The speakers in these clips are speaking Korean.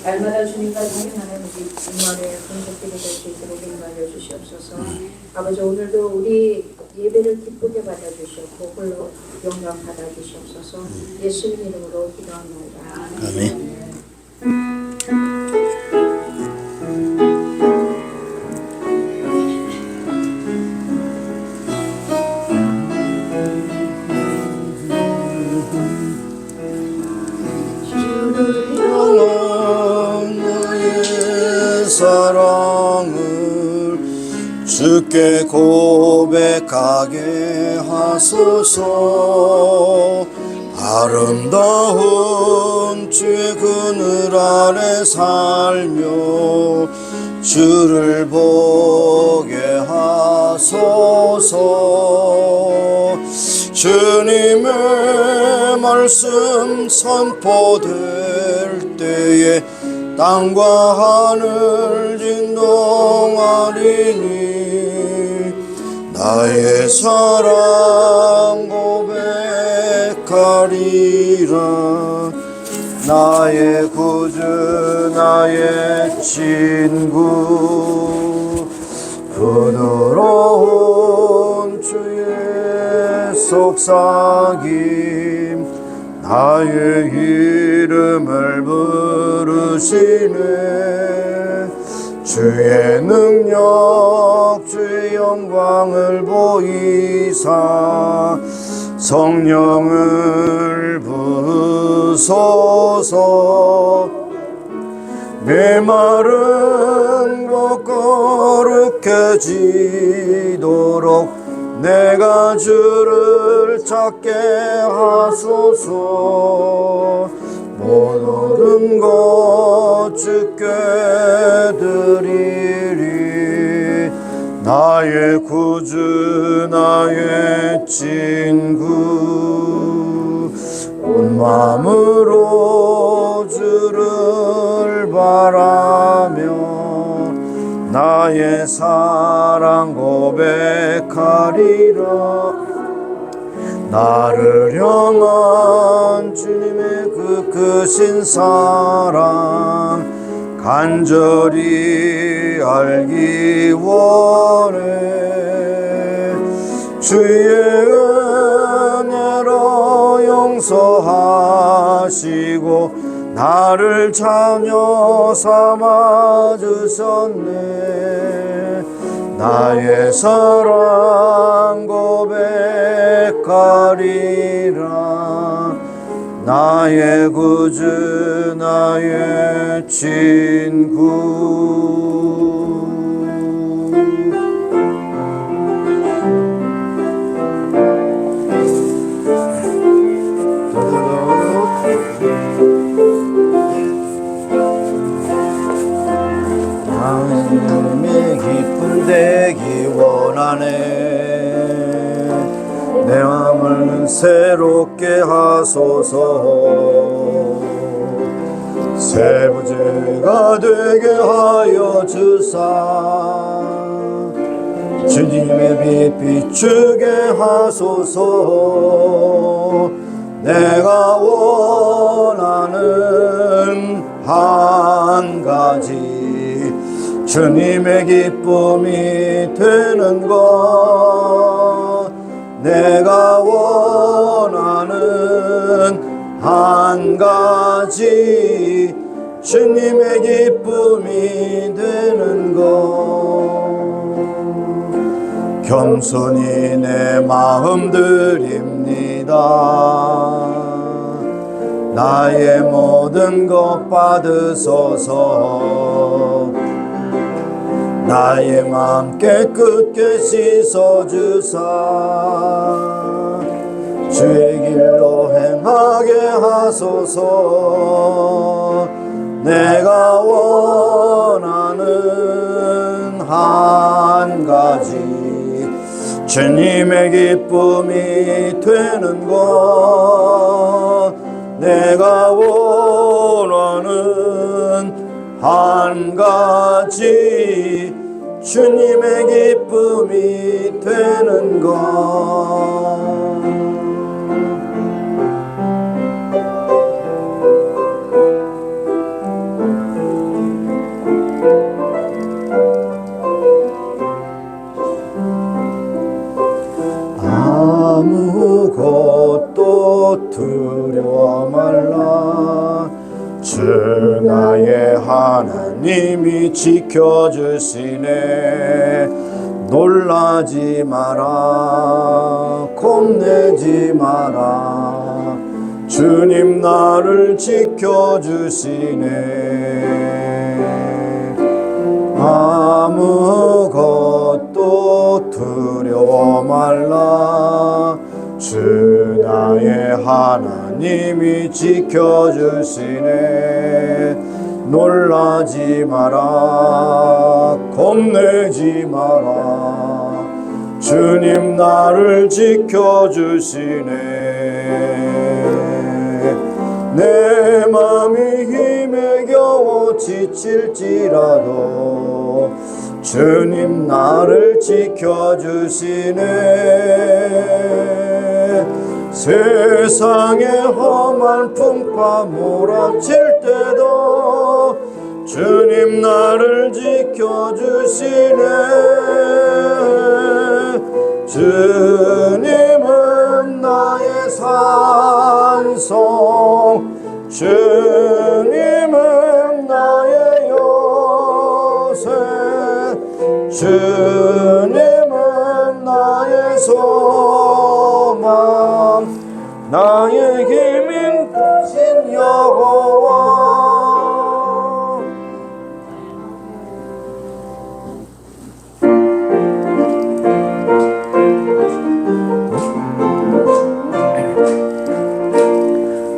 날마다 주님과 동행하는 우리 주말에 공적들이 될 수 있도록 인도하여 주시옵소서. 아버지, 오늘도 우리 예배를 기쁘게 받아주시옵고 홀로 영광 받아주시옵소서. 예수님 이름으로 기도합니다. 아멘. 사랑을 주께 고백하게 하소서. 아름다운 주의 그늘 아래 살며 주를 보게 하소서. 주님의 말씀 선포될 때에 땅과 하늘 진동하리니 나의 사랑 고백하리라. 나의 구주 나의 친구 부드러운 주의 속삭임 나의 이름을 부르시네. 주의 능력 주의 영광을 보이사 성령을 부으소서. 메마른 곳 거룩해지도록 내가 주를 찾게 하소서. 모든 것 주께 드리리. 나의 구주 나의 친구 온 마음으로 주를 바라며 나의 사랑 고백하리라. 나를 향한 주님의 그 크신 사랑 간절히 알기 원해. 주의 은혜로 용서하시고 나를 자녀 삼아 주셨네. 나의 사랑 고백하리라. 나의 구주 나의 친구. 하나님의 기쁨 되기 원하네. 내 마음을 새롭게 하소서. 새 부제가 되게 하여 주사 주님의 빛 비추게 하소서. 내가 원하는 한 가지 주님의 기쁨이 되는 것. 내가 원하는 한 가지 주님의 기쁨이 되는 것. 겸손히 내 마음 드립니다. 나의 모든 것 받으소서. 나의 맘 깨끗게 씻어주사 주의 길로 행하게 하소서. 내가 원하는 한 가지 주님의 기쁨이 되는 것. 내가 원하는 한 가지 주님의 기쁨이 되는 것. 아무것도 두려워 말라. 주 나의 하나님이 지켜주시네. 놀라지 마라. 겁내지 마라. 주님 나를 지켜주시네. 아무것도 두려워 말라. 주 나의 하나님이 지켜주시네. 놀라지 마라. 겁내지 마라. 주님 나를 지켜주시네. 내 맘이 힘에 겨워 지칠지라도 주님 나를 지켜주시네. 세상의 험한 풍파 몰아칠 때도 주님 나를 지켜주시네. 주님은 나의 산성, 주님은 나의 요새, 주님은 나의 소망, 나의 힘인 크신 여호와.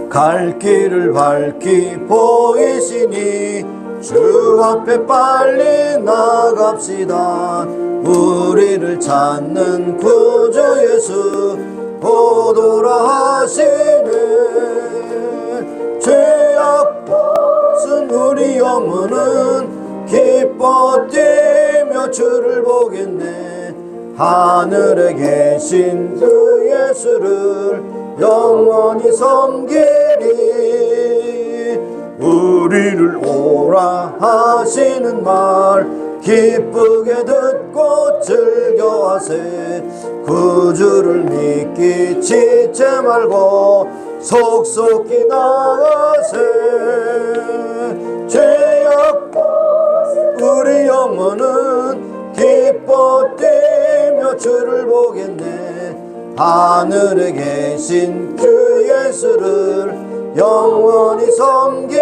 갈 길을 밝히 보이시니 주 앞에 빨리 나갑시다. 우리를 찾는 구주 예수 보도라 하시네. 죄악 벗은 우리 영혼은 기뻐 뛰며 주를 보겠네. 하늘에 계신 그 예수를 영원히 섬기리. 우리를 오라 하시는 말 기쁘게 듣고 즐겨하세. 구주를 믿기 지체 말고 속속히 나가세. 죄악 벗은 우리 영혼은 기뻐 뛰며 주를 보겠네. 하늘에 계신 그 예수를 영원히 섬기리.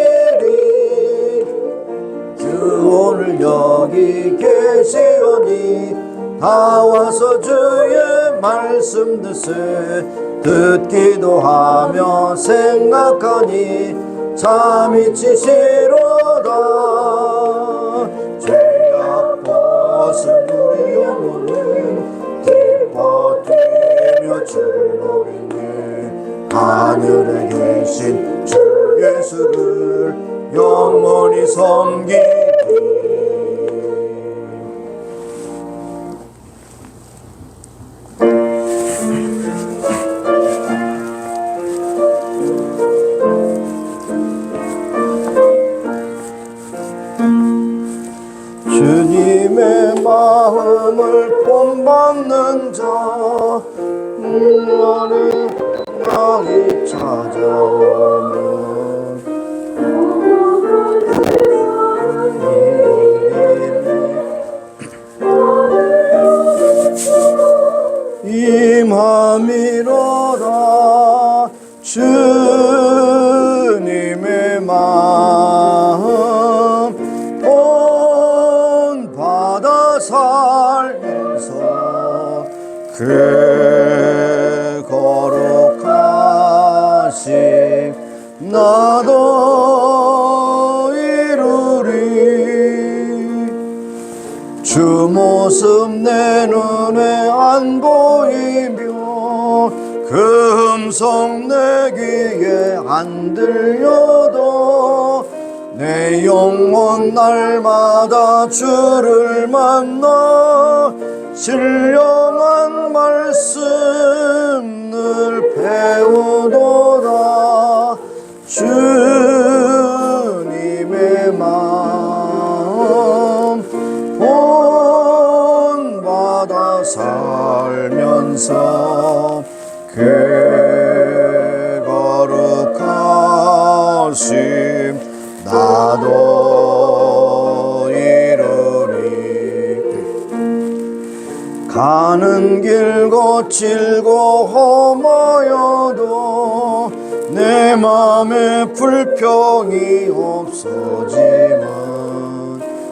주 오늘 여기 계시오니 다 와서 주의 말씀 듣기도 하며 생각하니 잠이 치시로다. 죄악 벗은 우리 영혼은 기뻐 뛰며 주를 보겠네. 하늘에 계신 주 예수를 영원히 섬기리. 주님의 마음을 본받는 자 나는 나이 찾아오는 이 맘이로라. 주님의 마음 본받아 살면서 그 거룩하심 나도 이루리. 주 모습 내 눈에 안 보이며 그 음성 내 귀에 안 들려도 내 영혼 날마다 주를 만나 신령한 말씀 늘 배우도다. 주님의 마음 본받아 살면서 그 거룩하심 나도 이루리. 가는 길 거칠고 험하여도 내 맘에 불평이 없어지만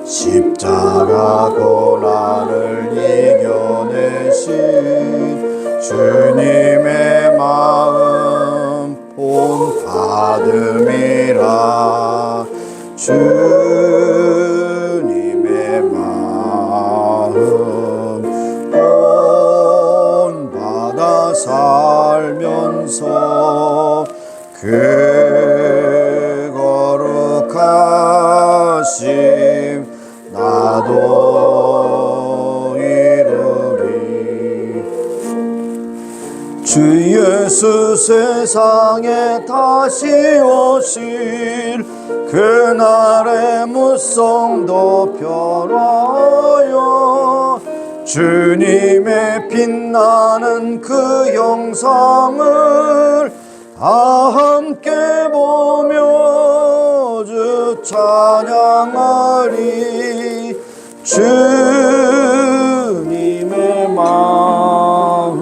십자가 고난을 이겨내신 주님의 마음 본받음이라. 주님의 마음 본받아 살면서 그 거룩하심 나도 이루리. 주 예수 세상에 다시 오실 그날의 무성도 변화여 주님의 빛나는 그 영상을 다 함께 보며 주 찬양하리. 주님의 마음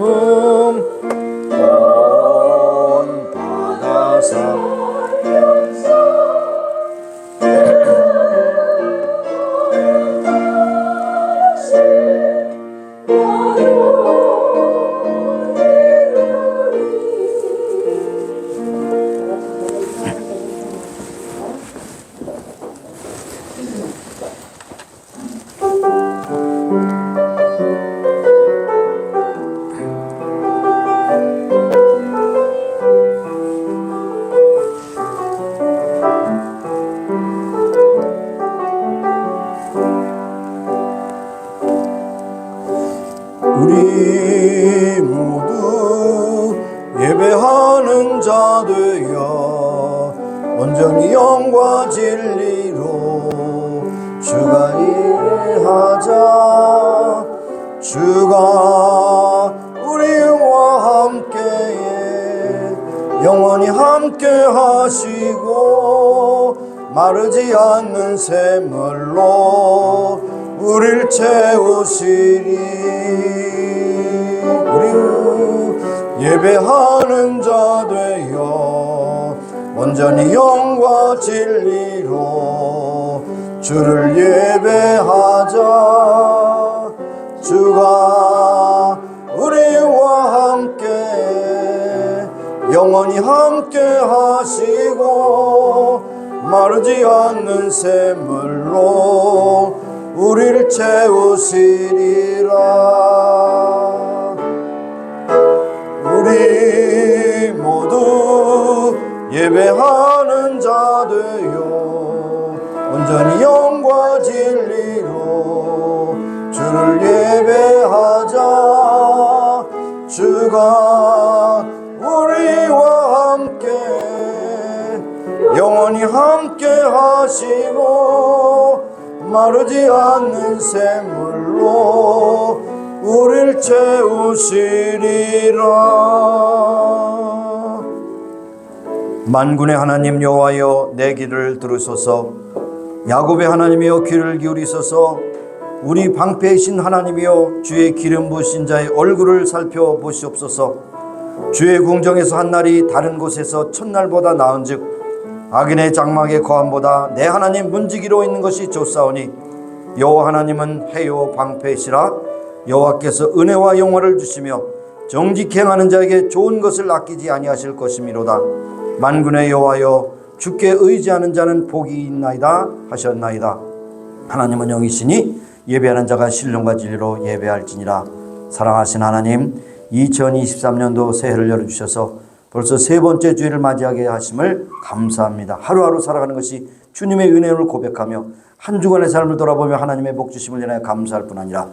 본받아 살면서 우리 모두 예배하는 자 되어 온전히 영과 진리로 주가 일하자. 주가 우리와 함께해 영원히 함께 하시고 마르지 않는 샘물로 우릴 채우시리. 우리 예배하는 자 되어 온전히 영과 진리로 주를 예배하자. 주가 우리와 함께 영원히 함께 하시고 마르지 않는 샘물로 우리를 채우시리라. 우리 모두 예배하는 자 되어 온전히 영과 진리로 주를 예배하자. 주가 우리와 함께 영원히 함께 하시고 마르지 않는 샘물로 우릴 채우시리라. 만군의 하나님 여호와여, 내 기도를 들으소서. 야곱의 하나님이여, 귀를 기울이소서. 우리 방패이신 하나님이여, 주의 기름 부으신 자의 얼굴을 살펴보시옵소서. 주의 궁정에서 한 날이 다른 곳에서 첫날보다 나은즉 악인의 장막의 거함보다 내 하나님 문지기로 있는 것이 좋사오니 여호와 하나님은 해요 방패시라. 여호와께서 은혜와 영화를 주시며 정직히 행하는 자에게 좋은 것을 아끼지 아니하실 것이미로다. 만군의 여호와여, 주께 의지하는 자는 복이 있나이다 하셨나이다. 하나님은 영이시니 예배하는 자가 신령과 진리로 예배할지니라. 사랑하신 하나님, 2023년도 새해를 열어주셔서 벌써 세 번째 주일을 맞이하게 하심을 감사합니다. 하루하루 살아가는 것이 주님의 은혜를 고백하며 한 주간의 삶을 돌아보며 하나님의 복 주심을 인하여 감사할 뿐 아니라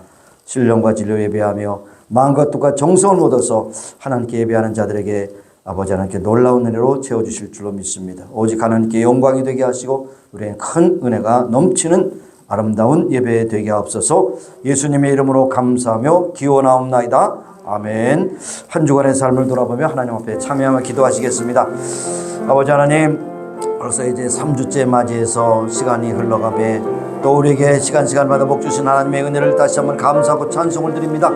신령과 진리로 예배하며 마음과 뜻과 정성을 얻어서 하나님께 예배하는 자들에게 아버지 하나님께 놀라운 은혜로 채워주실 줄로 믿습니다. 오직 하나님께 영광이 되게 하시고 우리의 큰 은혜가 넘치는 아름다운 예배 되게 하옵소서. 예수님의 이름으로 감사하며 기원하옵나이다. 아멘. 한 주간의 삶을 돌아보며 하나님 앞에 참여하며 기도하시겠습니다. 아버지 하나님, 벌써 이제 3주째 맞이해서 시간이 흘러가며 또 우리에게 시간마다 복 주신 하나님의 은혜를 다시 한번 감사하고 찬송을 드립니다.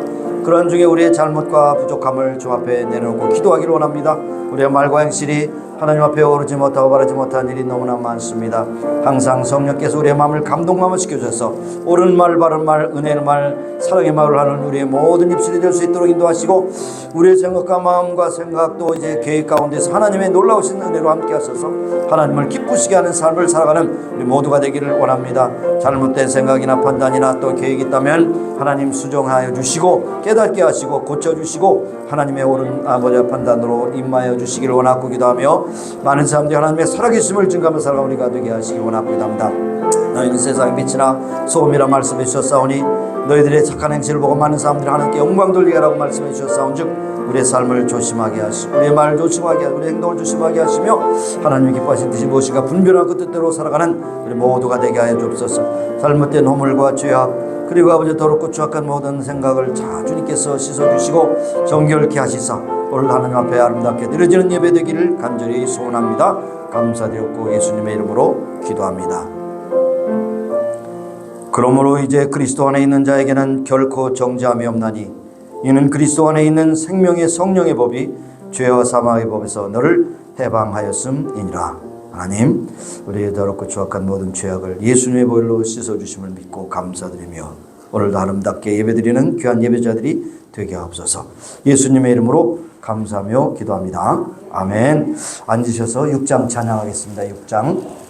그런 중에 우리의 잘못과 부족함을 주 앞에 내려놓고 기도하기를 원합니다. 우리의 말과 행실이 하나님 앞에 오르지 못하고 바르지 못한 일이 너무나 많습니다. 항상 성령께서 우리의 마음을 감동마음을 시켜주셔서 옳은 말, 바른 말, 은혜의 말, 사랑의 말을 하는 우리의 모든 입술이 될 수 있도록 인도하시고 우리의 생각과 마음과 생각도 이제 계획 가운데서 하나님의 놀라우신 은혜로 함께 하셔서 하나님을 기쁘시게 하는 삶을 살아가는 우리 모두가 되기를 원합니다. 잘못된 생각이나 판단이나 또 계획이 있다면 하나님 수정하여 주시고 깨닫게 하시고 고쳐주시고 하나님의 옳은 아버지의 판단으로 임하여 주시기를 원하고 기도하며 많은 사람들이 하나님의 살아계심을 증거하며 살아가는 우리가 되게 하시기 원하고 기도합니다. 너희는 세상의 빛이나 소금이라 말씀해 주셨사오니 너희들의 착한 행실을 보고 많은 사람들이 하나님께 영광 돌리게 하라고 말씀해 주셨사온즉 우리의 삶을 조심하게 하시고 우리의 말을 조심하게 하시고 우리의 행동을 조심하게 하시며 하나님이 기뻐하신 뜻이 무엇인가 분별한 그 뜻대로 살아가는 우리 모두가 되게 하여 주옵소서. 잘못된 허물과 죄악 그리고 아버지 더럽고 추악한 모든 생각을 자 주님께서 씻어주시고 정결케 하시사 오늘 하나님 앞에 아름답게 드려지는 예배 되기를 간절히 소원합니다. 감사드렸고 예수님의 이름으로 기도합니다. 그러므로 이제 그리스도 안에 있는 자에게는 결코 정죄함이 없나니 이는 그리스도 안에 있는 생명의 성령의 법이 죄와 사망의 법에서 너를 해방하였음이니라. 하나님, 우리의 더럽고 추악한 모든 죄악을 예수님의 보혈로 씻어주심을 믿고 감사드리며 오늘도 아름답게 예배드리는 귀한 예배자들이 되게 하옵소서. 예수님의 이름으로 감사하며 기도합니다. 아멘. 앉으셔서 6장 찬양하겠습니다. 6장.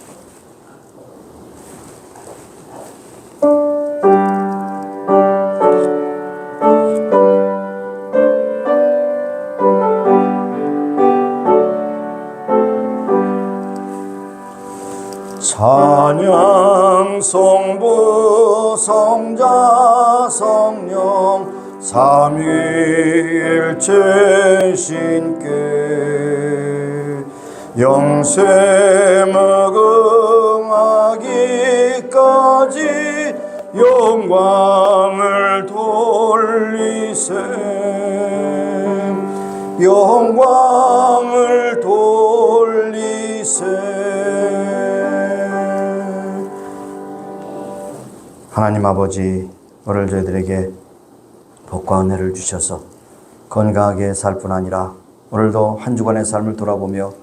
찬양 성부 성자 성령 삼위일체 신께 영세 무궁하기까지 영광을 돌리세 영광을 돌리세. 하나님 아버지, 오늘 저희들에게 복과 은혜를 주셔서 건강하게 살 뿐 아니라 오늘도 한 주간의 삶을 돌아보며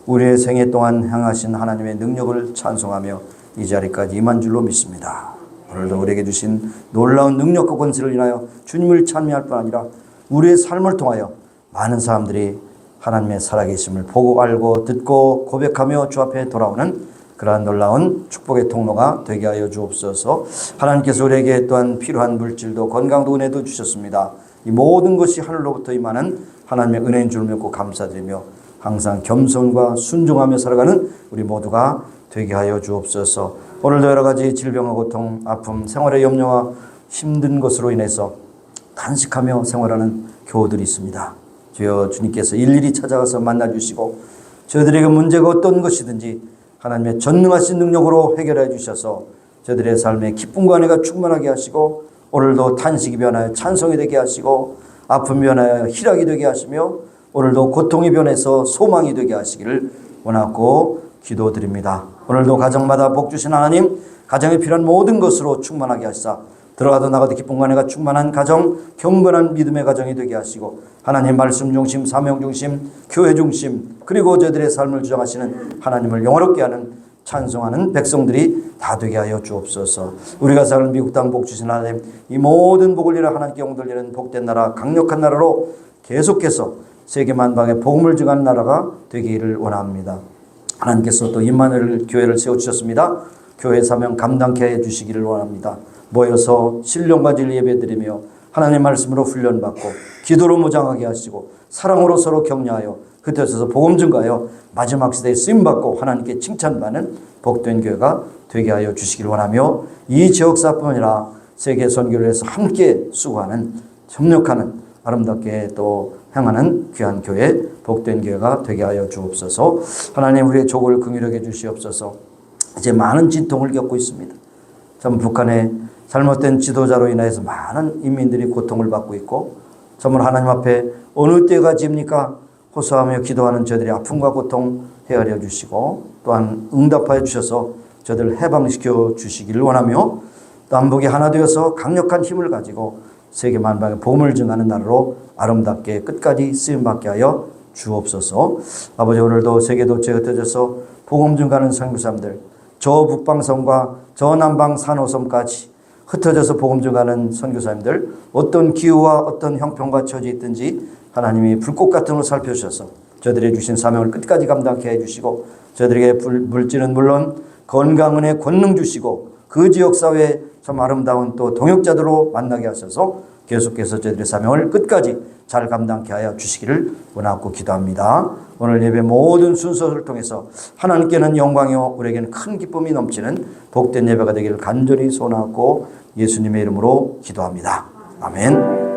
우리의 생애 동안 행하신 하나님의 능력을 찬송하며 이 자리까지 임한 줄로 믿습니다. 오늘도 우리에게 주신 놀라운 능력과 권세를 인하여 주님을 찬미할 뿐 아니라 우리의 삶을 통하여 많은 사람들이 하나님의 살아계심을 보고 알고 듣고 고백하며 주 앞에 돌아오는 그러한 놀라운 축복의 통로가 되게 하여 주옵소서. 하나님께서 우리에게 또한 필요한 물질도 건강도 은혜도 주셨습니다. 이 모든 것이 하늘로부터 임하는 하나님의 은혜인 줄 믿고 감사드리며 항상 겸손과 순종하며 살아가는 우리 모두가 되게 하여 주옵소서. 오늘도 여러 가지 질병과 고통, 아픔, 생활의 염려와 힘든 것으로 인해서 탄식하며 생활하는 교우들이 있습니다. 주여 주님께서 일일이 찾아가서 만나주시고 저희들에게 문제가 어떤 것이든지 하나님의 전능하신 능력으로 해결해 주셔서 저들의 삶에 기쁨과 은혜가 충만하게 하시고 오늘도 탄식이 변하여 찬송이 되게 하시고 아픔이 변하여 희락이 되게 하시며 오늘도 고통이 변해서 소망이 되게 하시기를 원하고 기도드립니다. 오늘도 가정마다 복 주신 하나님, 가정에 필요한 모든 것으로 충만하게 하시사 들어가도 나가도 기쁨과 은혜가 충만한 가정, 경건한 믿음의 가정이 되게 하시고 하나님 말씀 중심, 사명 중심, 교회 중심 그리고 저들의 삶을 주장하시는 하나님을 영화롭게 하는 찬송하는 백성들이 다 되게 하여 주옵소서. 우리가 사는 미국 땅 복 주신 하나님, 이 모든 복을 이라 하나님께 영광 돌리는 복된 나라, 강력한 나라로 계속해서 세계 만방에 복음을 증하는 나라가 되기를 원합니다. 하나님께서 또 임마누엘 교회를 세워주셨습니다. 교회 사명 감당케 해주시기를 원합니다. 모여서 신령과 진리 예배드리며 하나님의 말씀으로 훈련받고 기도로 무장하게 하시고 사랑으로 서로 격려하여 흩어져서 복음 증가하여 마지막 시대에 쓰임받고 하나님께 칭찬받는 복된 교회가 되게 하여 주시기를 원하며 이 지역사뿐 아니라 세계 선교를 해서 함께 수고하는 협력하는 아름답게 또 행하는 귀한 교회 복된 교회가 되게 하여 주옵소서. 하나님 우리의 족을 긍휼하게 주시옵소서. 이제 많은 진통을 겪고 있습니다. 참 북한의 잘못된 지도자로 인해서 많은 인민들이 고통을 받고 있고 정말 하나님 앞에 어느 때가 집니까? 호소하며 기도하는 저들의 아픔과 고통 헤아려 주시고 또한 응답하여 주셔서 저들을 해방시켜 주시기를 원하며 남북이 하나 되어서 강력한 힘을 가지고 세계 만방에 복음을 전하는 나라로 아름답게 끝까지 쓰임받게 하여 주옵소서. 아버지, 오늘도 세계 도처에 흩어져서 복음 전하는 선교사님들, 저 북방섬과 저 남방 산호섬까지 흩어져서 복음 전하는 선교사님들, 어떤 기후와 어떤 형편과 처지에 있든지 하나님이 불꽃 같은 걸 살펴주셔서 저들이 주신 사명을 끝까지 감당케 해주시고 저들에게 물질은 물론 건강, 은혜, 권능 주시고 그 지역사회에 참 아름다운 또 동역자들로 만나게 하셔서 계속해서 저들의 사명을 끝까지 잘 감당케 하여 주시기를 원하고 기도합니다. 오늘 예배 모든 순서를 통해서 하나님께는 영광이요 우리에게는 큰 기쁨이 넘치는 복된 예배가 되기를 간절히 소원하고 예수님의 이름으로 기도합니다. 아멘.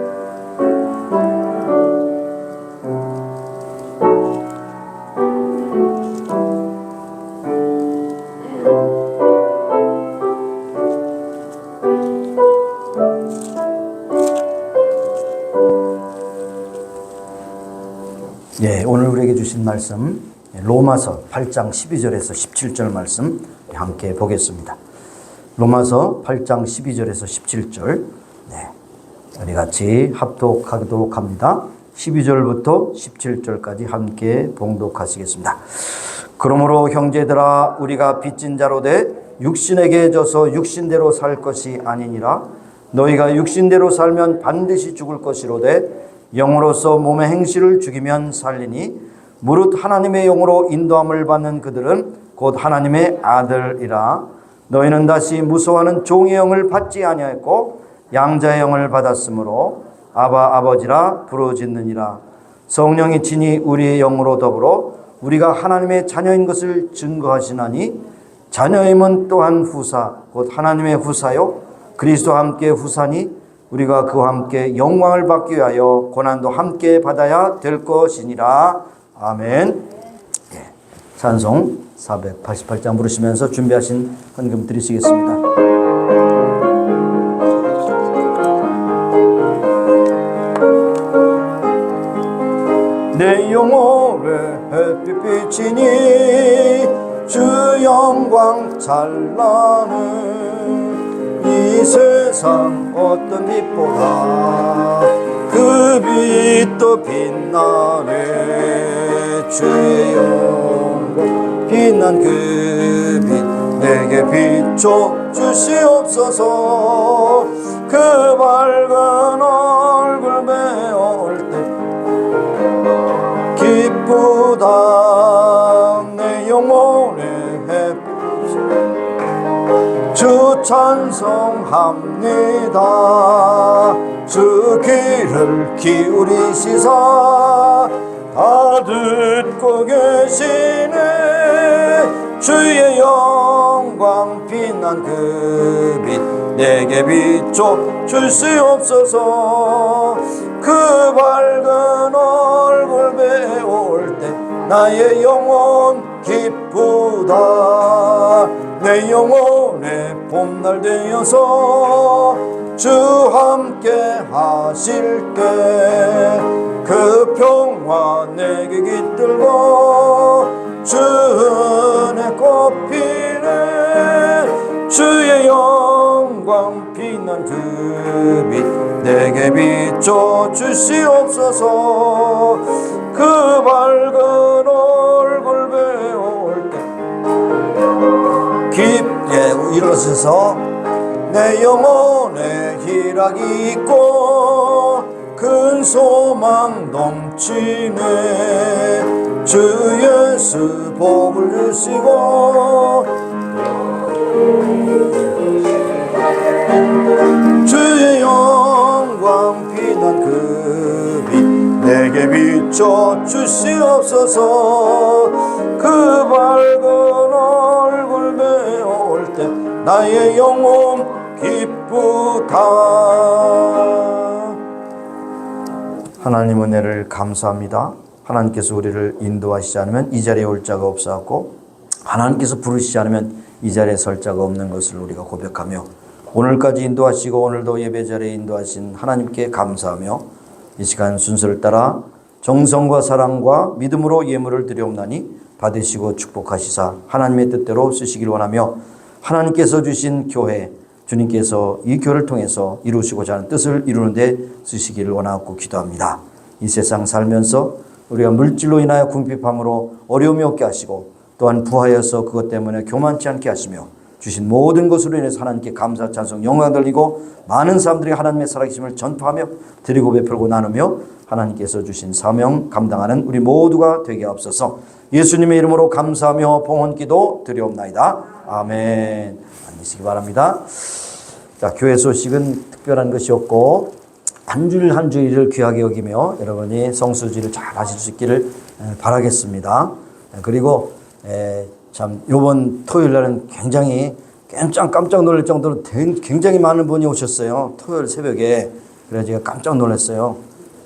예, 오늘 우리에게 주신 말씀 로마서 8장 12절에서 17절 말씀 함께 보겠습니다. 로마서 8장 12절에서 17절 우리 같이 합독하도록 합니다. 12절부터 17절까지 함께 봉독하시겠습니다. 그러므로 형제들아 우리가 빚진 자로 돼 육신에게 져서 육신대로 살 것이 아니니라. 너희가 육신대로 살면 반드시 죽을 것이로되 영으로서 몸의 행실을 죽이면 살리니 무릇 하나님의 영으로 인도함을 받는 그들은 곧 하나님의 아들이라. 너희는 다시 무서워하는 종의 영을 받지 아니하였고 양자의 영을 받았으므로 아바 아버지라 부르짖느니라. 성령이 친히 우리의 영으로 더불어 우리가 하나님의 자녀인 것을 증거하시나니 자녀임은 또한 후사 곧 하나님의 후사요 그리스도와 함께 후사니 우리가 그와 함께 영광을 받기 위하여 고난도 함께 받아야 될 것이니라. 아멘. 예, 찬송 488장 부르시면서 준비하신 헌금 드리시겠습니다. 내 영혼의 햇빛 비치니 주 영광 찬란해. 이 세상 어떤 빛보다 그 빛도 빛나네. 주의 영광 빛난 그 빛 내게 비춰 주시옵소서. 그 밝은 얼굴 배울 때 기쁘다. 내 영혼의 햇빛 주 찬송합니다. 주 귀를 기울이시사 다 듣고 계시네. 주의 영광 빛난 그 빛 내게 비춰 주시옵소서. 그 밝은 얼굴 배울 때 나의 영혼 기쁘다. 내 영혼의 봄날 되어서 주 함께 하실 때 그 평화 내게 깃들고 주 은혜 꽃피네. 주의 영광 빛난 그 빛 내게 비춰 주시옵소서. 그 밝은 얼굴 배울 때 깊게 일어서서 내 영혼에 희락이 있고 큰 소망 넘치네. 주 예수 복을 주시고 주의 영광 빛난 그 빛 내게 비춰 주시옵소서. 그 밝은 얼굴 배울 때 나의 영혼 기쁘다. 하나님 은혜를 감사합니다. 하나님께서 우리를 인도하시지 않으면 이 자리에 올 자가 없었고 하나님께서 부르시지 않으면 이 자리에 설 자가 없는 것을 우리가 고백하며 오늘까지 인도하시고 오늘도 예배 자리에 인도하신 하나님께 감사하며 이 시간 순서를 따라 정성과 사랑과 믿음으로 예물을 드려옵나니 받으시고 축복하시사 하나님의 뜻대로 쓰시길 원하며 하나님께서 주신 교회, 주님께서 이 교회를 통해서 이루시고자 하는 뜻을 이루는 데 쓰시기를 원하고 기도합니다. 이 세상 살면서 우리가 물질로 인하여 궁핍함으로 어려움이 없게 하시고 또한 부하여서 그것 때문에 교만치 않게 하시며 주신 모든 것으로 인해서 하나님께 감사, 찬송, 영광 돌리고 많은 사람들이 하나님의 살아계심을 전파하며 드리고 베풀고 나누며 하나님께서 주신 사명 감당하는 우리 모두가 되게 하옵소서. 예수님의 이름으로 감사하며 봉헌기도 드리옵나이다. 아멘. 앉으시기 바랍니다. 자, 교회 소식은 특별한 것이 없고 한 주일 한 주일을 귀하게 여기며 여러분이 성수지를 잘 하실 수 있기를 바라겠습니다. 그리고 참 이번 토요일 날은 굉장히 깜짝 놀랄 정도로 굉장히 많은 분이 오셨어요. 토요일 새벽에. 그래서 제가 깜짝 놀랐어요.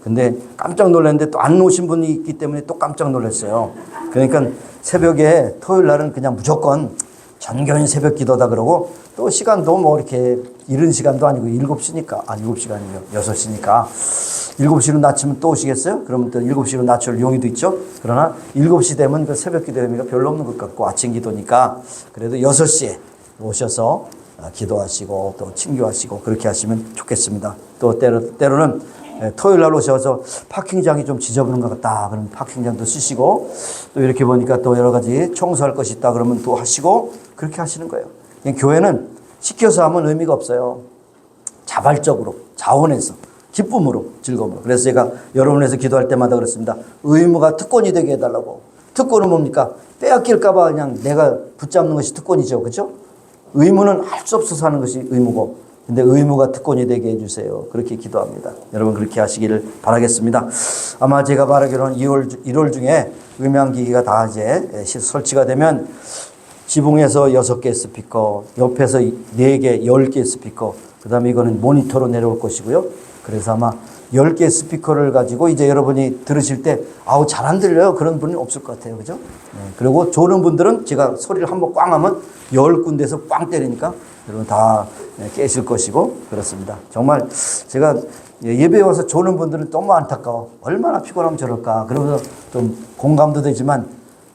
근데 깜짝 놀랐는데 또 안 오신 분이 있기 때문에 또 깜짝 놀랐어요. 그러니까 새벽에 토요일 날은 그냥 무조건 전교인 새벽 기도다 그러고 또 시간도 뭐 이렇게 이른 시간도 아니고 7시니까 7시가 아니고 6시니까 7시로 낮추면 또 오시겠어요? 그러면 또 7시로 낮출 용의도 있죠. 그러나 7시 되면 그 새벽 기도 의미가 별로 없는 것 같고 아침 기도니까 그래도 6시에 오셔서 기도하시고 또 친교하시고 그렇게 하시면 좋겠습니다. 또 때로는 토요일 날 오셔서 파킹장이 좀 지저분한 것 같다. 그러면 파킹장도 쓰시고 또 이렇게 보니까 또 여러 가지 청소할 것이 있다. 그러면 또 하시고 그렇게 하시는 거예요. 교회는 시켜서 하면 의미가 없어요. 자발적으로, 자원해서, 기쁨으로, 즐거움으로. 그래서 제가 여러분에서 기도할 때마다 그렇습니다. 의무가 특권이 되게 해달라고. 특권은 뭡니까? 빼앗길까봐 그냥 내가 붙잡는 것이 특권이죠. 그렇죠? 의무는 할 수 없어서 하는 것이 의무고. 근데 의무가 특권이 되게 해주세요. 그렇게 기도합니다. 여러분 그렇게 하시기를 바라겠습니다. 아마 제가 말하기로는 1월 중에 음향기기가 다 이제 설치가 되면 지붕에서 6개 스피커, 옆에서 4개, 10개 스피커, 그 다음에 이거는 모니터로 내려올 것이고요. 그래서 아마 10개 스피커를 가지고 이제 여러분이 들으실 때 아우 잘 안 들려요. 그런 분은 없을 것 같아요. 그죠? 그리고 조는 분들은 제가 소리를 한번 꽝 하면 10군데에서 꽝 때리니까 여러분 다 깨실 것이고 그렇습니다. 정말 제가 예배에 와서 조는 분들은 너무 안타까워. 얼마나 피곤하면 저럴까. 그러면서 좀 공감도 되지만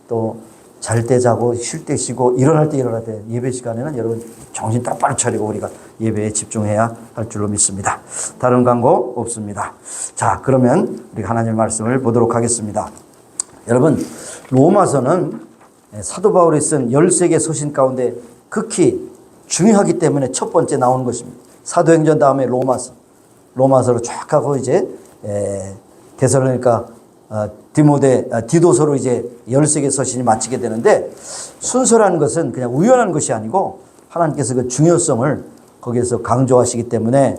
또 잘 때 자고 쉴 때 쉬고 일어날 때 일어나야 돼. 예배 시간에는 여러분 정신 똑바로 차리고 우리가 예배에 집중해야 할 줄로 믿습니다. 다른 광고 없습니다. 자, 그러면 우리 하나님의 말씀을 보도록 하겠습니다. 여러분 로마서는 사도 바울이 쓴 13개 서신 가운데 극히 중요하기 때문에 첫 번째 나오는 것입니다. 사도행전 다음에 로마서로 쫙 하고 이제 데살로니가 디도서로 이제 13개 서신이 마치게 되는데 순서라는 것은 그냥 우연한 것이 아니고 하나님께서 그 중요성을 거기에서 강조하시기 때문에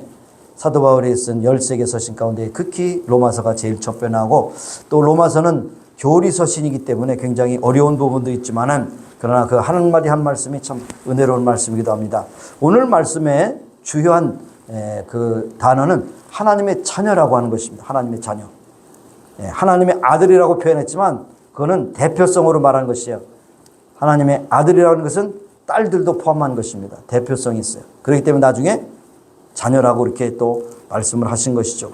사도 바울이 쓴 13개 서신 가운데 극히 로마서가 제일 첫 변하고 또 로마서는 교리 서신이기 때문에 굉장히 어려운 부분도 있지만은 그러나 그 한 마디 한 말씀이 참 은혜로운 말씀이기도 합니다. 오늘 말씀의 주요한 그 단어는 하나님의 자녀라고 하는 것입니다. 하나님의 자녀. 하나님의 아들이라고 표현했지만 그거는 대표성으로 말하는 것이에요. 하나님의 아들이라는 것은 딸들도 포함한 것입니다. 대표성이 있어요. 그렇기 때문에 나중에 자녀라고 이렇게 또 말씀을 하신 것이죠.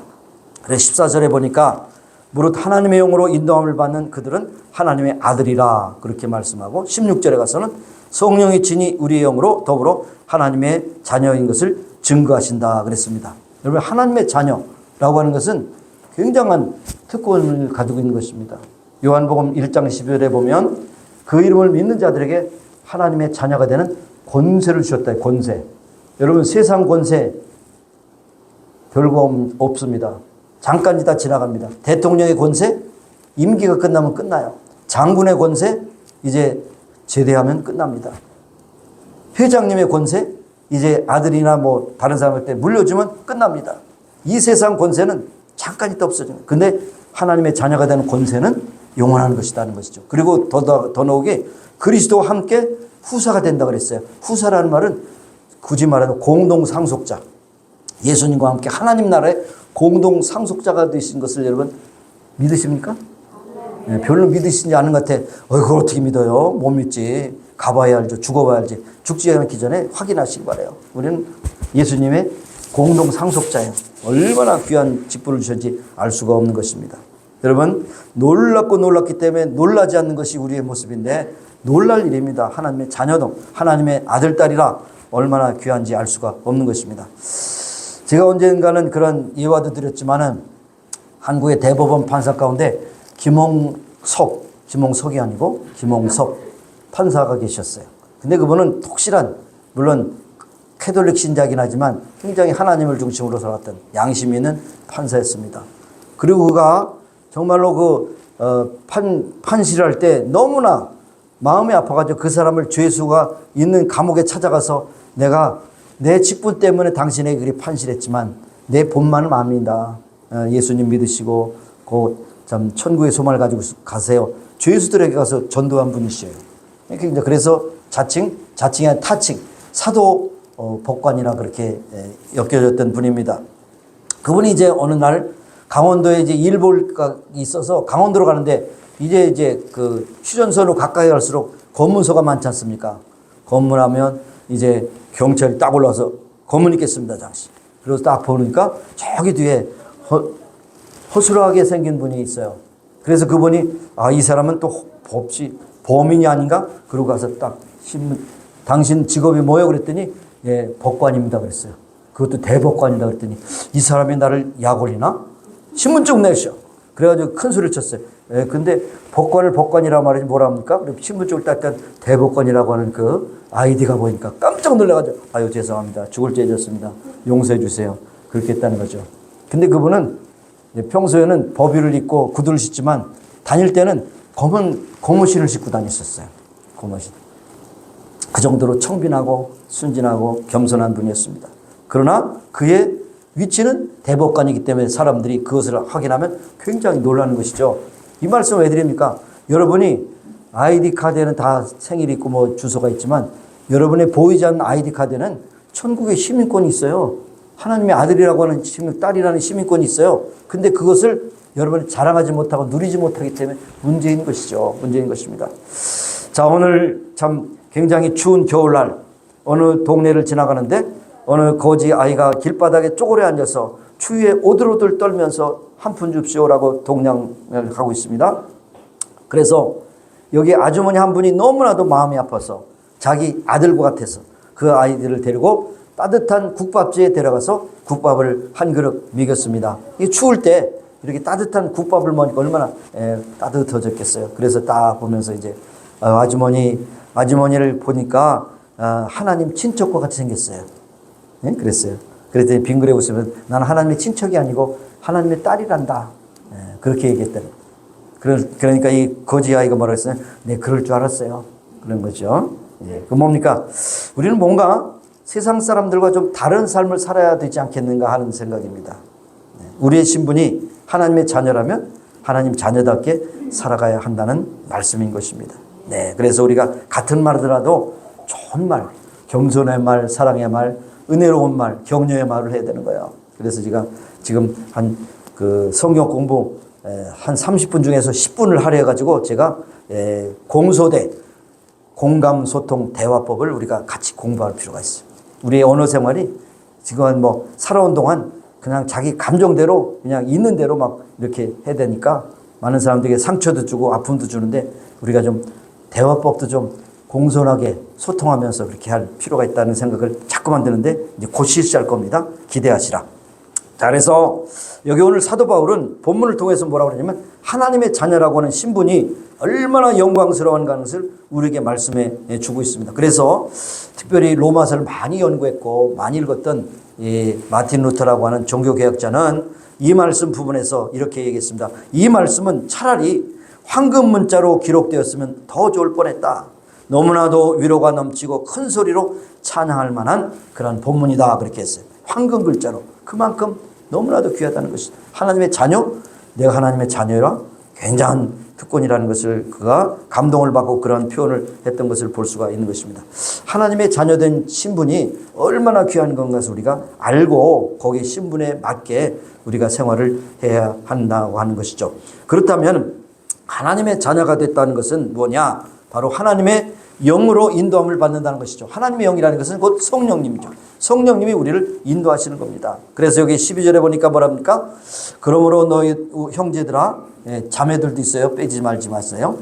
그래서 14절에 보니까 무릇 하나님의 영으로 인도함을 받는 그들은 하나님의 아들이라 그렇게 말씀하고 16절에 가서는 성령이 친히 우리의 영으로 더불어 하나님의 자녀인 것을 증거하신다 그랬습니다. 여러분 하나님의 자녀라고 하는 것은 굉장한 특권을 가지고 있는 것입니다. 요한복음 1장 12절에 보면 그 이름을 믿는 자들에게 하나님의 자녀가 되는 권세를 주셨다. 권세. 여러분 세상 권세 별거 없습니다. 잠깐 있다 지나갑니다. 대통령의 권세 임기가 끝나면 끝나요. 장군의 권세 이제 제대하면 끝납니다. 회장님의 권세 이제 아들이나 뭐 다른 사람한테 물려주면 끝납니다. 이 세상 권세는 잠깐 있다 없어집니다. 근데 하나님의 자녀가 되는 권세는 영원한 것이라는 것이죠. 그리고 더 나오게 그리스도와 함께 후사가 된다 그랬어요. 후사라는 말은 굳이 말하면 공동 상속자. 예수님과 함께 하나님 나라의 공동 상속자가 되신 것을 여러분 믿으십니까? 네, 별로 믿으시지 않은 것 같아. 그걸 어떻게 믿어요? 못 믿지. 가봐야 알죠. 죽어봐야 알지. 죽지 않기 전에 확인하시기 바라요. 우리는 예수님의 공동 상속자예요. 얼마나 귀한 직분을 주셨는지 알 수가 없는 것입니다. 여러분, 놀랍고 놀랐기 때문에 놀라지 않는 것이 우리의 모습인데 놀랄 일입니다. 하나님의 자녀도 하나님의 아들, 딸이라 얼마나 귀한지 알 수가 없는 것입니다. 제가 언젠가는 그런 예화도 드렸지만은 한국의 대법원 판사 가운데 김홍석이 아니고 김홍석 판사가 계셨어요. 근데 그분은 독실한, 물론 캐톨릭 신자긴 하지만 굉장히 하나님을 중심으로 살았던 양심 있는 판사였습니다. 그리고 그가 정말로 판시를 할 때 너무나 마음이 아파가지고 그 사람을 죄수가 있는 감옥에 찾아가서 내가 내 직분 때문에 당신에게 그리 판시를 했지만 내 본만은 압니다. 예수님 믿으시고 곧 참 천국의 소망을 가지고 가세요. 죄수들에게 가서 전도한 분이시에요. 그래서 자칭이 아니라 타칭, 사도 법관이라 그렇게 엮여졌던 분입니다. 그분이 이제 어느 날 강원도에 이제 일 볼 있어서 강원도로 가는데 이제 그 휴전선으로 가까이 갈수록 검문소가 많지 않습니까? 검문하면 이제 경찰이 딱 올라와서 검문 있겠습니다, 잠시. 그래서 딱 보니까 저기 뒤에 허술하게 생긴 분이 있어요. 그래서 그분이 이 사람은 또 범인이 아닌가? 그러고 가서 딱 신문, 당신 직업이 뭐예요? 그랬더니 예, 법관입니다. 그랬어요. 그것도 대법관이다 그랬더니 이 사람이 나를 약 올리나? 신분증 내시오. 그래가지고 큰 소리를 쳤어요. 예, 근데 법관이라고 말하지 뭐라 합니까? 그리고 신분증을 땄던 대법관이라고 하는 그 아이디가 보니까 깜짝 놀라가지고 아유 죄송합니다. 죽을 죄 졌습니다. 용서해 주세요. 그렇게 했다는 거죠. 근데 그분은 평소에는 법위를 입고 구두를 신지만 다닐 때는 고무신을 신고 다녔었어요. 고무신. 그 정도로 청빈하고 순진하고 겸손한 분이었습니다. 그러나 그의 위치는 대법관이기 때문에 사람들이 그것을 확인하면 굉장히 놀라는 것이죠. 이 말씀 왜 드립니까? 여러분이 아이디 카드에는 다 생일이 있고 뭐 주소가 있지만 여러분의 보이지 않는 아이디 카드에는 천국의 시민권이 있어요. 하나님의 아들이라고 하는 딸이라는 시민권이 있어요. 근데 그것을 여러분이 자랑하지 못하고 누리지 못하기 때문에 문제인 것이죠. 문제인 것입니다. 자, 오늘 참 굉장히 추운 겨울날 어느 동네를 지나가는데 어느 거지 아이가 길바닥에 쪼그려 앉아서 추위에 오들오들 떨면서 한 푼 줍시오라고 동냥을 하고 있습니다. 그래서 여기 아주머니 한 분이 너무나도 마음이 아파서 자기 아들과 같아서 그 아이들을 데리고 따뜻한 국밥집에 데려가서 국밥을 한 그릇 먹였습니다. 이 추울 때 이렇게 따뜻한 국밥을 먹으니까 얼마나 따뜻해졌겠어요. 그래서 딱 보면서 이제 아주머니를 보니까 하나님 친척과 같이 생겼어요. 네? 그랬어요. 그랬더니 빙그레 웃으면 나는 하나님의 친척이 아니고 하나님의 딸이란다. 그렇게 얘기했더니. 그러니까 이 거지 아이가 뭐라 했어요? 네, 그럴 줄 알았어요. 그런 거죠. 예. 그 뭡니까? 우리는 뭔가 세상 사람들과 좀 다른 삶을 살아야 되지 않겠는가 하는 생각입니다. 우리의 신분이 하나님의 자녀라면 하나님 자녀답게 살아가야 한다는 말씀인 것입니다. 네, 그래서 우리가 같은 말이라도 좋은 말, 겸손의 말, 사랑의 말, 은혜로운 말, 격려의 말을 해야 되는 거예요. 그래서 제가 지금 성경 공부 한 30분 중에서 10분을 할애해가지고 제가 공소대, 공감, 소통, 대화법을 우리가 같이 공부할 필요가 있어요. 우리의 언어 생활이 지금 뭐 살아온 동안 그냥 자기 감정대로 그냥 있는 대로 막 이렇게 해야 되니까 많은 사람들에게 상처도 주고 아픔도 주는데 우리가 좀 대화법도 좀 공손하게 소통하면서 그렇게 할 필요가 있다는 생각을 자꾸 만드는데 이제 곧 실시할 겁니다. 기대하시라. 자, 그래서 여기 오늘 사도 바울은 본문을 통해서 뭐라고 그러냐면 하나님의 자녀라고 하는 신분이 얼마나 영광스러운가 하는 것을 우리에게 말씀해 주고 있습니다. 그래서 특별히 로마서를 많이 연구했고 많이 읽었던 마틴 루터라고 하는 종교개혁자는 이 말씀 부분에서 이렇게 얘기했습니다. 이 말씀은 차라리 황금 문자로 기록되었으면 더 좋을 뻔했다. 너무나도 위로가 넘치고 큰 소리로 찬양할 만한 그런 본문이다. 그렇게 했어요. 황금 글자로. 그만큼 너무나도 귀하다는 것이 하나님의 자녀, 내가 하나님의 자녀라 굉장한 특권이라는 것을 그가 감동을 받고 그런 표현을 했던 것을 볼 수가 있는 것입니다. 하나님의 자녀된 신분이 얼마나 귀한 건가를 우리가 알고 거기에 신분에 맞게 우리가 생활을 해야 한다고 하는 것이죠. 그렇다면 하나님의 자녀가 됐다는 것은 뭐냐? 바로 하나님의 영으로 인도함을 받는다는 것이죠. 하나님의 영이라는 것은 곧 성령님이죠. 성령님이 우리를 인도하시는 겁니다. 그래서 여기 12절에 보니까 뭐랍니까? 그러므로 너희 형제들아, 자매들도 있어요. 빼지 말지 마세요.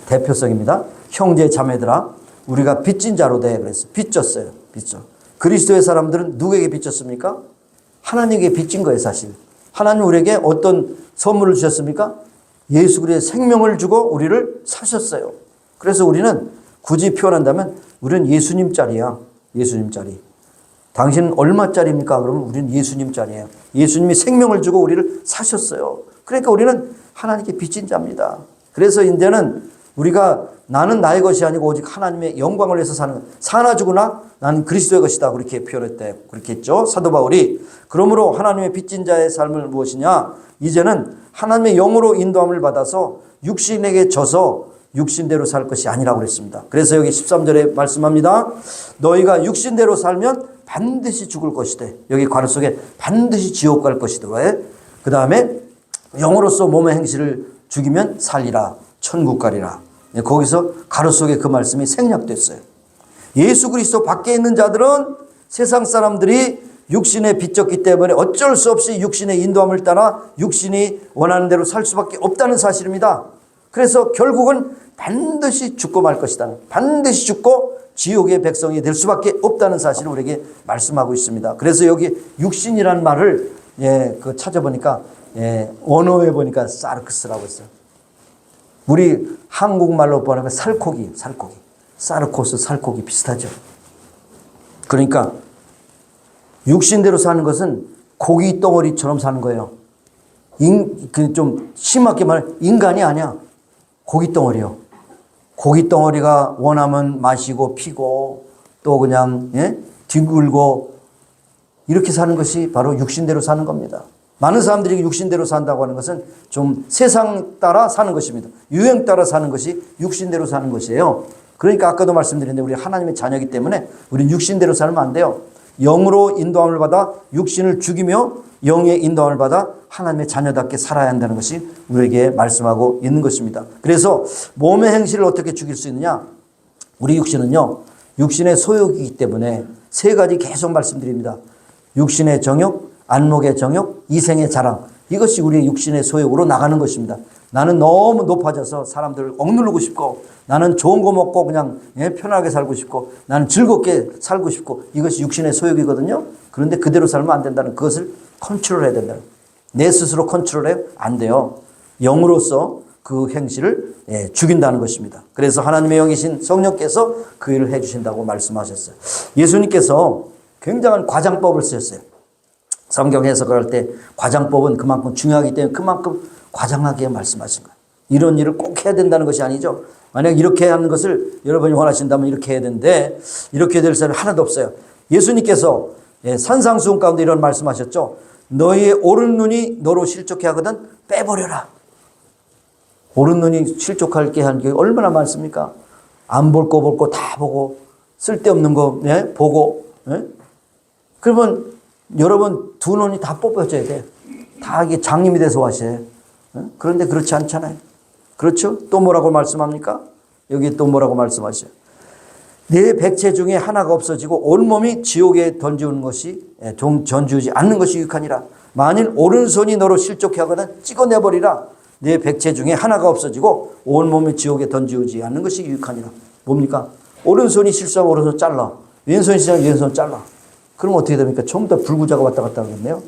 대표성입니다. 형제 자매들아, 우리가 빚진 자로 돼. 그래서 빚졌어요. 빚져. 그리스도의 사람들은 누구에게 빚졌습니까? 하나님에게 빚진 거예요, 사실. 하나님 우리에게 어떤 선물을 주셨습니까? 예수 그리스도의 생명을 주고 우리를 사셨어요. 그래서 우리는 굳이 표현한다면 우리는 예수님 짤이야. 예수님 짤이. 당신은 얼마짜리입니까? 그러면 우리는 예수님 짤이에요. 예수님이 생명을 주고 우리를 사셨어요. 그러니까 우리는 하나님께 빚진 자입니다. 그래서 이제는 우리가 나는 나의 것이 아니고 오직 하나님의 영광을 위해서 사는, 사나 죽으나 나는 그리스도의 것이다. 그렇게 표현했대. 그렇게 했죠. 사도 바울이. 그러므로 하나님의 빚진 자의 삶을 무엇이냐? 이제는 하나님의 영으로 인도함을 받아서 육신에게 져서 육신대로 살 것이 아니라고 그랬습니다. 그래서 여기 13절에 말씀합니다. 너희가 육신대로 살면 반드시 죽을 것이다. 여기 괄호 속에 반드시 지옥 갈 것이다. 왜? 그 다음에 영으로서 몸의 행실을 죽이면 살리라. 천국 가리라. 거기서 가로 속에 그 말씀이 생략됐어요. 예수 그리스도 밖에 있는 자들은 세상 사람들이 육신에 빚졌기 때문에 어쩔 수 없이 육신의 인도함을 따라 육신이 원하는 대로 살 수밖에 없다는 사실입니다. 그래서 결국은 반드시 죽고 말 것이다. 반드시 죽고 지옥의 백성이 될 수밖에 없다는 사실을 우리에게 말씀하고 있습니다. 그래서 여기 육신이라는 말을 찾아보니까 언어에 보니까 사르크스라고 했어요. 우리 한국말로 보면 살코기. 사르코스, 살코기 비슷하죠. 그러니까 육신대로 사는 것은 고기 덩어리처럼 사는 거예요. 좀 심하게 말하면 인간이 아니야. 고기 덩어리요. 고기 덩어리가 원하면 마시고 피고 또 그냥 뒹굴고 이렇게 사는 것이 바로 육신대로 사는 겁니다. 많은 사람들이 육신대로 산다고 하는 것은 좀 세상 따라 사는 것입니다. 유행 따라 사는 것이 육신대로 사는 것이에요. 그러니까 아까도 말씀드렸는데 우리 하나님의 자녀이기 때문에 우리는 육신대로 살면 안 돼요. 영으로 인도함을 받아 육신을 죽이며 영의 인도함을 받아 하나님의 자녀답게 살아야 한다는 것이 우리에게 말씀하고 있는 것입니다. 그래서 몸의 행실을 어떻게 죽일 수 있느냐? 우리 육신은요, 육신의 소욕이기 때문에 세 가지 계속 말씀드립니다. 육신의 정욕, 안목의 정욕, 이생의 자랑. 이것이 우리의 육신의 소욕으로 나가는 것입니다. 나는 너무 높아져서 사람들을 억누르고 싶고, 나는 좋은 거 먹고 그냥 편하게 살고 싶고, 나는 즐겁게 살고 싶고, 이것이 육신의 소욕이거든요. 그런데 그대로 살면 안 된다는, 그것을 컨트롤해야 된다는. 내 스스로 컨트롤해요? 안 돼요. 영으로서 그 행실을 죽인다는 것입니다. 그래서 하나님의 영이신 성령께서 그 일을 해주신다고 말씀하셨어요. 예수님께서 굉장한 과장법을 쓰셨어요. 성경 해석을 할 때 과장법은 그만큼 중요하기 때문에 그만큼 과장하게 말씀하신 거예요. 이런 일을 꼭 해야 된다는 것이 아니죠. 만약 이렇게 하는 것을 여러분이 원하신다면 이렇게 해야 되는데 이렇게 될 사람이 하나도 없어요. 예수님께서 산상수훈 가운데 이런 말씀하셨죠. 너희의 오른 눈이 너로 실족해 하거든 빼버려라. 오른 눈이 실족하게 하는 게 얼마나 많습니까? 안 볼 거 볼 거 다 보고 쓸데없는 거 보고 그러면 여러분 두 눈이 다 뽑혀져야 돼. 다 이게 장님이 돼서 와셔요. 그런데 그렇지 않잖아요. 그렇죠? 또 뭐라고 말씀합니까? 여기 또 뭐라고 말씀하셔요? 내 백체 중에 하나가 없어지고 온몸이 지옥에 던지는 것이 전지우지 않는 것이 유익하니라. 만일 오른손이 너로 실족해 하거든 찍어내버리라. 내 백체 중에 하나가 없어지고 온몸이 지옥에 던지우지 않는 것이 유익하니라. 뭡니까? 오른손이 실수하면 오른손 잘라. 왼손이 실수하면 왼손 잘라. 그럼 어떻게 됩니까? 전부 다 불구자가 왔다 갔다 하겠네요.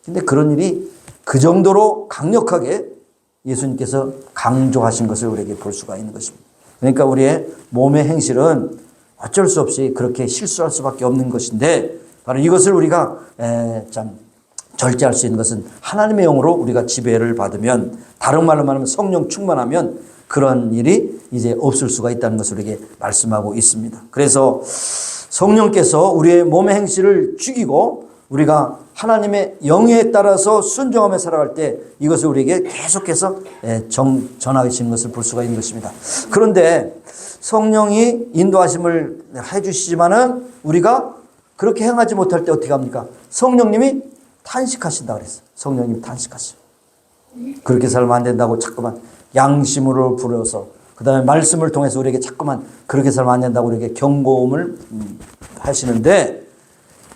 근데 그런 일이 그 정도로 강력하게 예수님께서 강조하신 것을 우리에게 볼 수가 있는 것입니다. 그러니까 우리의 몸의 행실은 어쩔 수 없이 그렇게 실수할 수밖에 없는 것인데 바로 이것을 우리가 참 절제할 수 있는 것은 하나님의 영으로 우리가 지배를 받으면 다른 말로 말하면 성령 충만하면 그런 일이 이제 없을 수가 있다는 것을 우리에게 말씀하고 있습니다. 그래서 성령께서 우리의 몸의 행실을 죽이고 우리가 하나님의 영에 따라서 순종하며 살아갈 때 이것을 우리에게 계속해서 전하시는 것을 볼 수가 있는 것입니다. 그런데 성령이 인도하심을 해주시지만은 우리가 그렇게 행하지 못할 때 어떻게 합니까? 성령님이 탄식하신다 그랬어요. 성령님이 탄식하셔요. 그렇게 살면 안 된다고 자꾸만 양심으로 부려서 그 다음에 말씀을 통해서 우리에게 자꾸만 그렇게 살면 안 된다고 우리에게 경고음을 하시는데,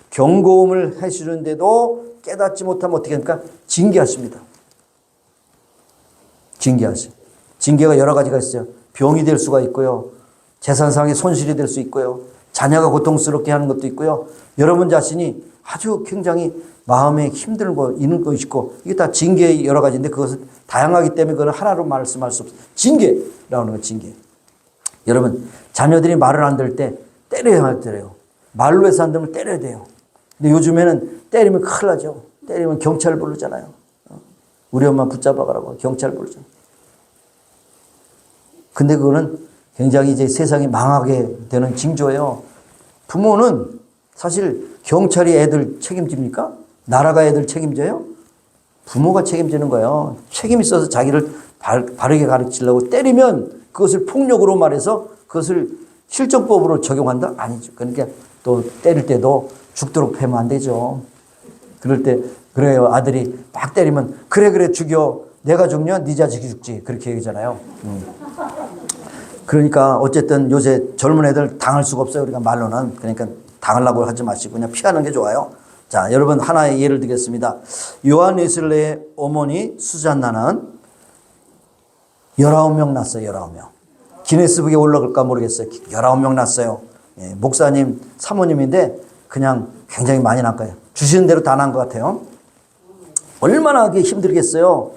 경고음을 하시는데도 깨닫지 못하면 어떻게 합니까? 징계하십니다. 징계하세요. 징계가 여러 가지가 있어요. 병이 될 수가 있고요. 재산상의 손실이 될 수 있고요. 자녀가 고통스럽게 하는 것도 있고요. 여러분 자신이 아주 굉장히 마음에 힘들고 있는 것이 있고, 이게 다 징계의 여러 가지인데 그것은 다양하기 때문에 그걸 하나로 말씀할 수 없어요. 징계라고 하는 거 징계. 여러분, 자녀들이 말을 안 들을 때 때려야 할 때래요. 말로 해서 안 들으면 때려야 돼요. 근데 요즘에는 때리면 큰일 나죠. 때리면 경찰 부르잖아요. 우리 엄마 붙잡아가라고 경찰 부르잖아요. 근데 그거는 굉장히 이제 세상이 망하게 되는 징조예요. 부모는 사실 경찰이 애들 책임집니까? 나라가 애들 책임져요? 부모가 책임지는 거예요. 책임 있어서 자기를 바르게 가르치려고 때리면 그것을 폭력으로 말해서 그것을 실정법으로 적용한다? 아니죠. 그러니까 또 때릴 때도 죽도록 패면 안 되죠. 그럴 때 그래요. 아들이 막 때리면 그래 죽여. 내가 죽냐? 네 자식이 죽지. 그렇게 얘기하잖아요. 그러니까 어쨌든 요새 젊은 애들 당할 수가 없어요. 우리가 말로는. 그러니까 당하려고 하지 마시고 그냥 피하는 게 좋아요. 자, 여러분 하나의 예를 들겠습니다. 요한 웨슬레의 어머니 수잔나는 19명 낳았어요. 19명. 기네스북에 올라갈까 모르겠어요. 19명 낳았어요. 예, 목사님 사모님인데 그냥 굉장히 많이 낳은 거예요. 주시는 대로 다 낳은 것 같아요. 얼마나 힘들겠어요.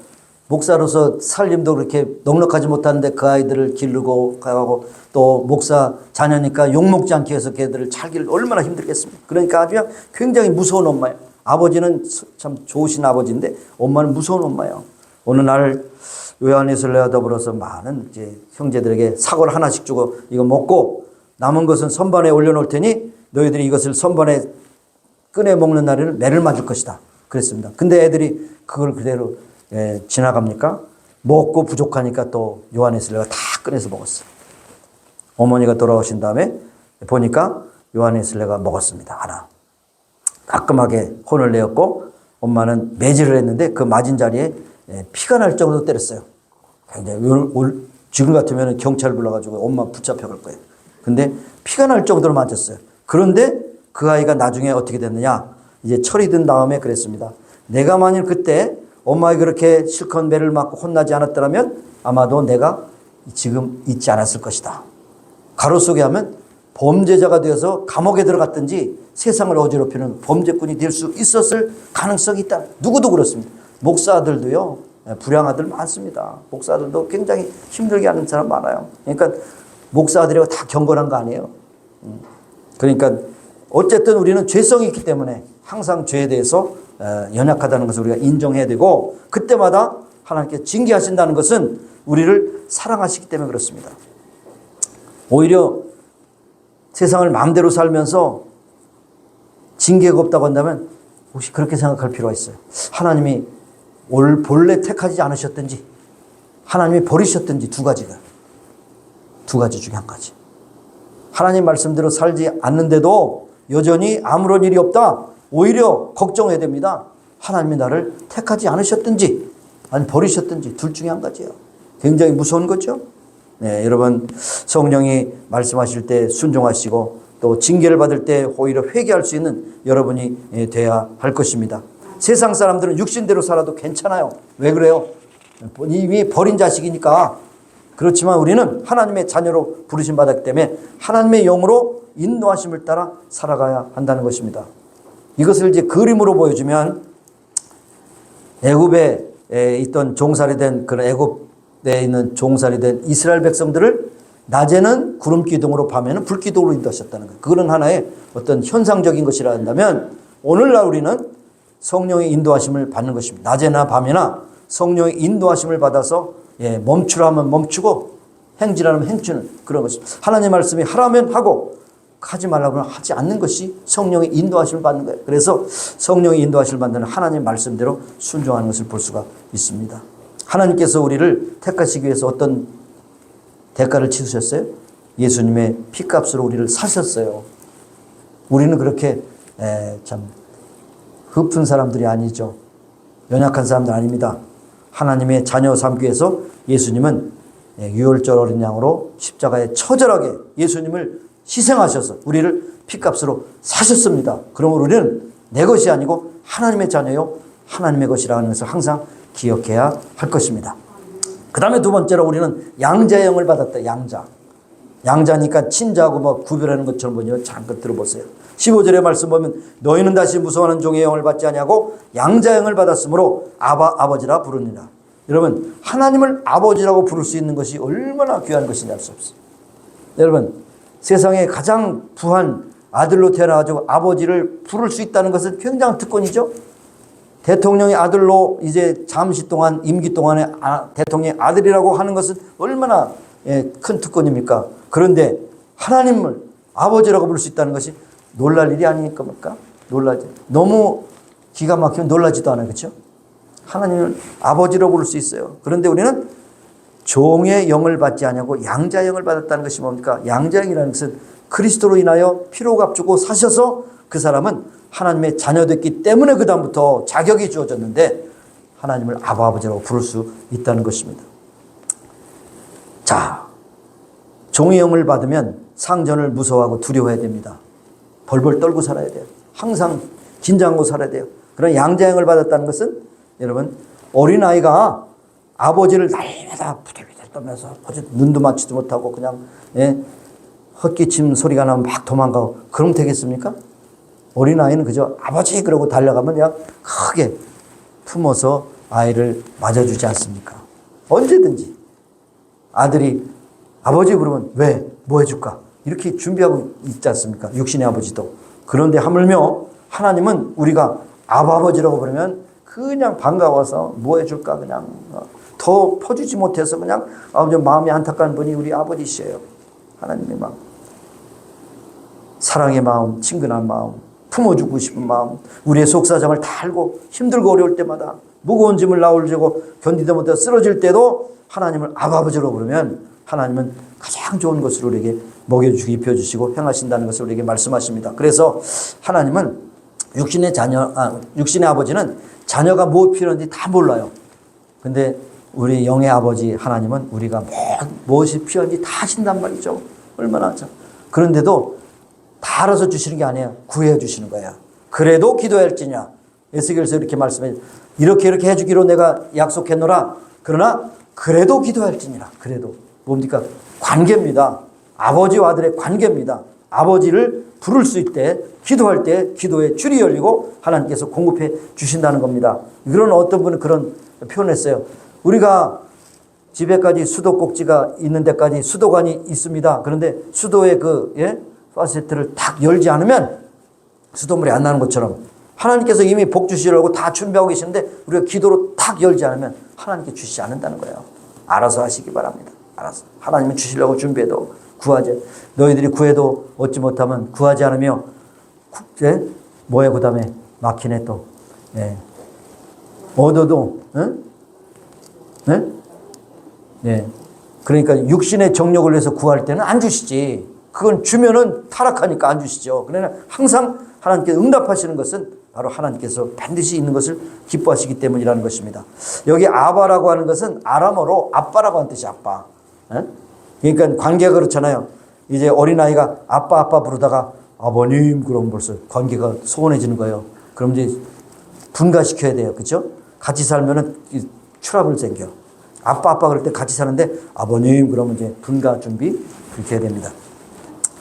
목사로서 살림도 그렇게 넉넉하지 못한데 그 아이들을 기르고 가고 또 목사 자녀니까 욕먹지 않기 위해서 걔들을 잘 기르고 얼마나 힘들겠습니까? 그러니까 아주 굉장히 무서운 엄마예요. 아버지는 참 좋으신 아버지인데 엄마는 무서운 엄마예요. 어느 날 요한 웨슬레와 더불어서 많은 이제 형제들에게 사과를 하나씩 주고 이거 먹고 남은 것은 선반에 올려놓을 테니 너희들이 이것을 선반에 꺼내 먹는 날에는 매를 맞을 것이다. 그랬습니다. 근데 애들이 그걸 그대로 지나갑니까? 먹고 부족하니까 또 요한 웨슬레가 다 꺼내서 먹었어요. 어머니가 돌아오신 다음에 보니까 요한 웨슬레가 먹었습니다. 하나. 가끔하게 혼을 내었고 엄마는 매질을 했는데 그 맞은 자리에 피가 날 정도로 때렸어요. 굉장히 지금 같으면 경찰 불러가지고 엄마 붙잡혀갈 거예요. 근데 피가 날 정도로 맞았어요. 그런데 그 아이가 나중에 어떻게 됐느냐? 이제 철이 든 다음에 그랬습니다. 내가 만일 그때 엄마가 그렇게 실컷 매를 맞고 혼나지 않았더라면 아마도 내가 지금 있지 않았을 것이다. 가로 속에 하면 범죄자가 되어서 감옥에 들어갔든지 세상을 어지럽히는 범죄꾼이 될 수 있었을 가능성이 있다. 누구도 그렇습니다. 목사들도요. 불량아들 많습니다. 목사들도 굉장히 힘들게 하는 사람 많아요. 그러니까 목사들이고 다 경건한 거 아니에요. 그러니까 어쨌든 우리는 죄성이 있기 때문에 항상 죄에 대해서 연약하다는 것을 우리가 인정해야 되고 그때마다 하나님께 징계하신다는 것은 우리를 사랑하시기 때문에 그렇습니다. 오히려 세상을 마음대로 살면서 징계가 없다고 한다면 혹시 그렇게 생각할 필요가 있어요. 하나님이 본래 택하지 않으셨든지 하나님이 버리셨든지 두 가지 중에 한 가지. 하나님 말씀대로 살지 않는데도 여전히 아무런 일이 없다. 오히려 걱정해야 됩니다. 하나님이 나를 택하지 않으셨든지 아니 버리셨든지 둘 중에 한 가지예요. 굉장히 무서운 거죠. 네, 여러분 성령이 말씀하실 때 순종하시고 또 징계를 받을 때 오히려 회개할 수 있는 여러분이 돼야 할 것입니다. 세상 사람들은 육신대로 살아도 괜찮아요. 왜 그래요? 이미 버린 자식이니까. 그렇지만 우리는 하나님의 자녀로 부르심 받았기 때문에 하나님의 영으로 인도하심을 따라 살아가야 한다는 것입니다. 이것을 이제 그림으로 보여주면 애굽에 있던 종살이 된 그런 애굽에 있는 종살이 된 이스라엘 백성들을 낮에는 구름 기둥으로 밤에는 불 기둥으로 인도하셨다는 거예요. 그거는 하나의 어떤 현상적인 것이라 한다면 오늘날 우리는 성령의 인도하심을 받는 것입니다. 낮에나 밤에나 성령의 인도하심을 받아서 멈추라 하면 멈추고 행지라면 행주는 그런 것입니다. 하나님 말씀이 하라면 하고 하지 말라고 하면 하지 않는 것이 성령의 인도하심을 받는 거예요. 그래서 성령의 인도하심을 받는 하나님 말씀대로 순종하는 것을 볼 수가 있습니다. 하나님께서 우리를 택하시기 위해서 어떤 대가를 치르셨어요? 예수님의 피값으로 우리를 사셨어요. 우리는 그렇게 참 흡픈 사람들이 아니죠. 연약한 사람들 아닙니다. 하나님의 자녀 삼기 위해서 예수님은 유월절 어린 양으로 십자가에 처절하게 예수님을 희생하셔서 우리를 피값으로 사셨습니다. 그러므로 우리는 내 것이 아니고 하나님의 자녀요 하나님의 것이라는 것을 항상 기억해야 할 것입니다. 그 다음에 두 번째로 우리는 양자의 영을 받았다. 양자니까 친자하고 뭐 구별하는 것처럼 보니 잠깐 들어보세요. 15절의 말씀 보면 너희는 다시 무서워하는 종의 영을 받지 아니하고 양자의 영을 받았으므로 아버지라 부르니라. 여러분, 하나님을 아버지라고 부를 수 있는 것이 얼마나 귀한 것인지 알 수 없어요. 여러분, 세상에 가장 부한 아들로 태어나가지고 아버지를 부를 수 있다는 것은 굉장한 특권이죠. 대통령의 아들로 이제 잠시 동안 임기 동안에 대통령의 아들이라고 하는 것은 얼마나 큰 특권입니까? 그런데 하나님을 아버지라고 부를 수 있다는 것이 놀랄 일이 아닐 겁니까? 놀라지. 너무 기가 막히면 놀라지도 않아요. 그렇죠? 하나님을 아버지라고 부를 수 있어요. 그런데 우리는 종의 영을 받지 않냐고 양자의 영을 받았다는 것이 뭡니까? 양자의 영이라는 것은 그리스도로 인하여 피로 값주고 사셔서 그 사람은 하나님의 자녀됐기 때문에 그 다음부터 자격이 주어졌는데 하나님을 아버지라고 부를 수 있다는 것입니다. 자, 종의 영을 받으면 상전을 무서워하고 두려워해야 됩니다. 벌벌 떨고 살아야 돼요. 항상 긴장하고 살아야 돼요. 그런 양자의 영을 받았다는 것은 여러분, 어린아이가 아버지를 날마다 부들부들 떨면서 눈도 맞추지 못하고 그냥 헛기침 소리가 나면 막 도망가고 그러면 되겠습니까? 어린아이는 그저 아버지 그러고 달려가면 그냥 크게 품어서 아이를 맞아주지 않습니까? 언제든지 아들이 아버지 부르면 왜? 뭐 해줄까? 이렇게 준비하고 있지 않습니까? 육신의 아버지도. 그런데 하물며 하나님은 우리가 아버지라고 부르면 그냥 반가워서 뭐 해줄까? 그냥 더 퍼주지 못해서 그냥 마음이 안타까운 분이 우리 아버지시에요. 하나님의 마음. 사랑의 마음, 친근한 마음, 품어주고 싶은 마음, 우리의 속사정을 다 알고 힘들고 어려울 때마다 무거운 짐을 나올지고 견디다 못해 쓰러질 때도 하나님을 아버지로 부르면 하나님은 가장 좋은 것을 우리에게 먹여주시고 입혀주시고 행하신다는 것을 우리에게 말씀하십니다. 그래서 하나님은 육신의 아버지는 자녀가 무엇 필요한지 다 몰라요. 근데 우리 영의 아버지 하나님은 우리가 무엇이 필요한지 다 하신단 말이죠. 얼마나 참. 그런데도 다 알아서 주시는 게 아니에요. 구해 주시는 거야. 그래도 기도할지냐. 에스겔서 이렇게 말씀해. 이렇게 해주기로 내가 약속했노라. 그러나 그래도 기도할지니라. 그래도. 뭡니까? 관계입니다. 아버지와 아들의 관계입니다. 아버지를 부를 수 있대 기도할 때 기도의 줄이 열리고 하나님께서 공급해 주신다는 겁니다. 그런 어떤 분은 그런 표현했어요. 우리가 집에까지 수도꼭지가 있는 데까지 수도관이 있습니다. 그런데 수도의 파세트를 딱 열지 않으면 수돗물이 안 나는 것처럼 하나님께서 이미 복 주시려고 다 준비하고 계시는데 우리가 기도로 딱 열지 않으면 하나님께 주시지 않는다는 거예요. 알아서 하시기 바랍니다. 알아서. 하나님은 주시려고 준비해도 구하지. 너희들이 구해도 얻지 못하면 구하지 않으며 뭐에 그 다음에 막히네 또. 얻어도 그러니까 육신의 정욕을 위해서 구할 때는 안 주시지. 그건 주면은 타락하니까 안 주시죠. 그러나 항상 하나님께서 응답하시는 것은 바로 하나님께서 반드시 있는 것을 기뻐하시기 때문이라는 것입니다. 여기 아바라고 하는 것은 아람어로 아빠라고 하는 뜻이 아빠. 그러니까 관계가 그렇잖아요. 이제 어린아이가 아빠 부르다가 아버님 그러면 벌써 관계가 소원해지는 거예요. 그럼 이제 분가시켜야 돼요. 그렇죠? 같이 살면은 트러블 생겨. 아빠 그럴 때 같이 사는데 아버님 그러면 이제 분가 준비 그렇게 해야 됩니다.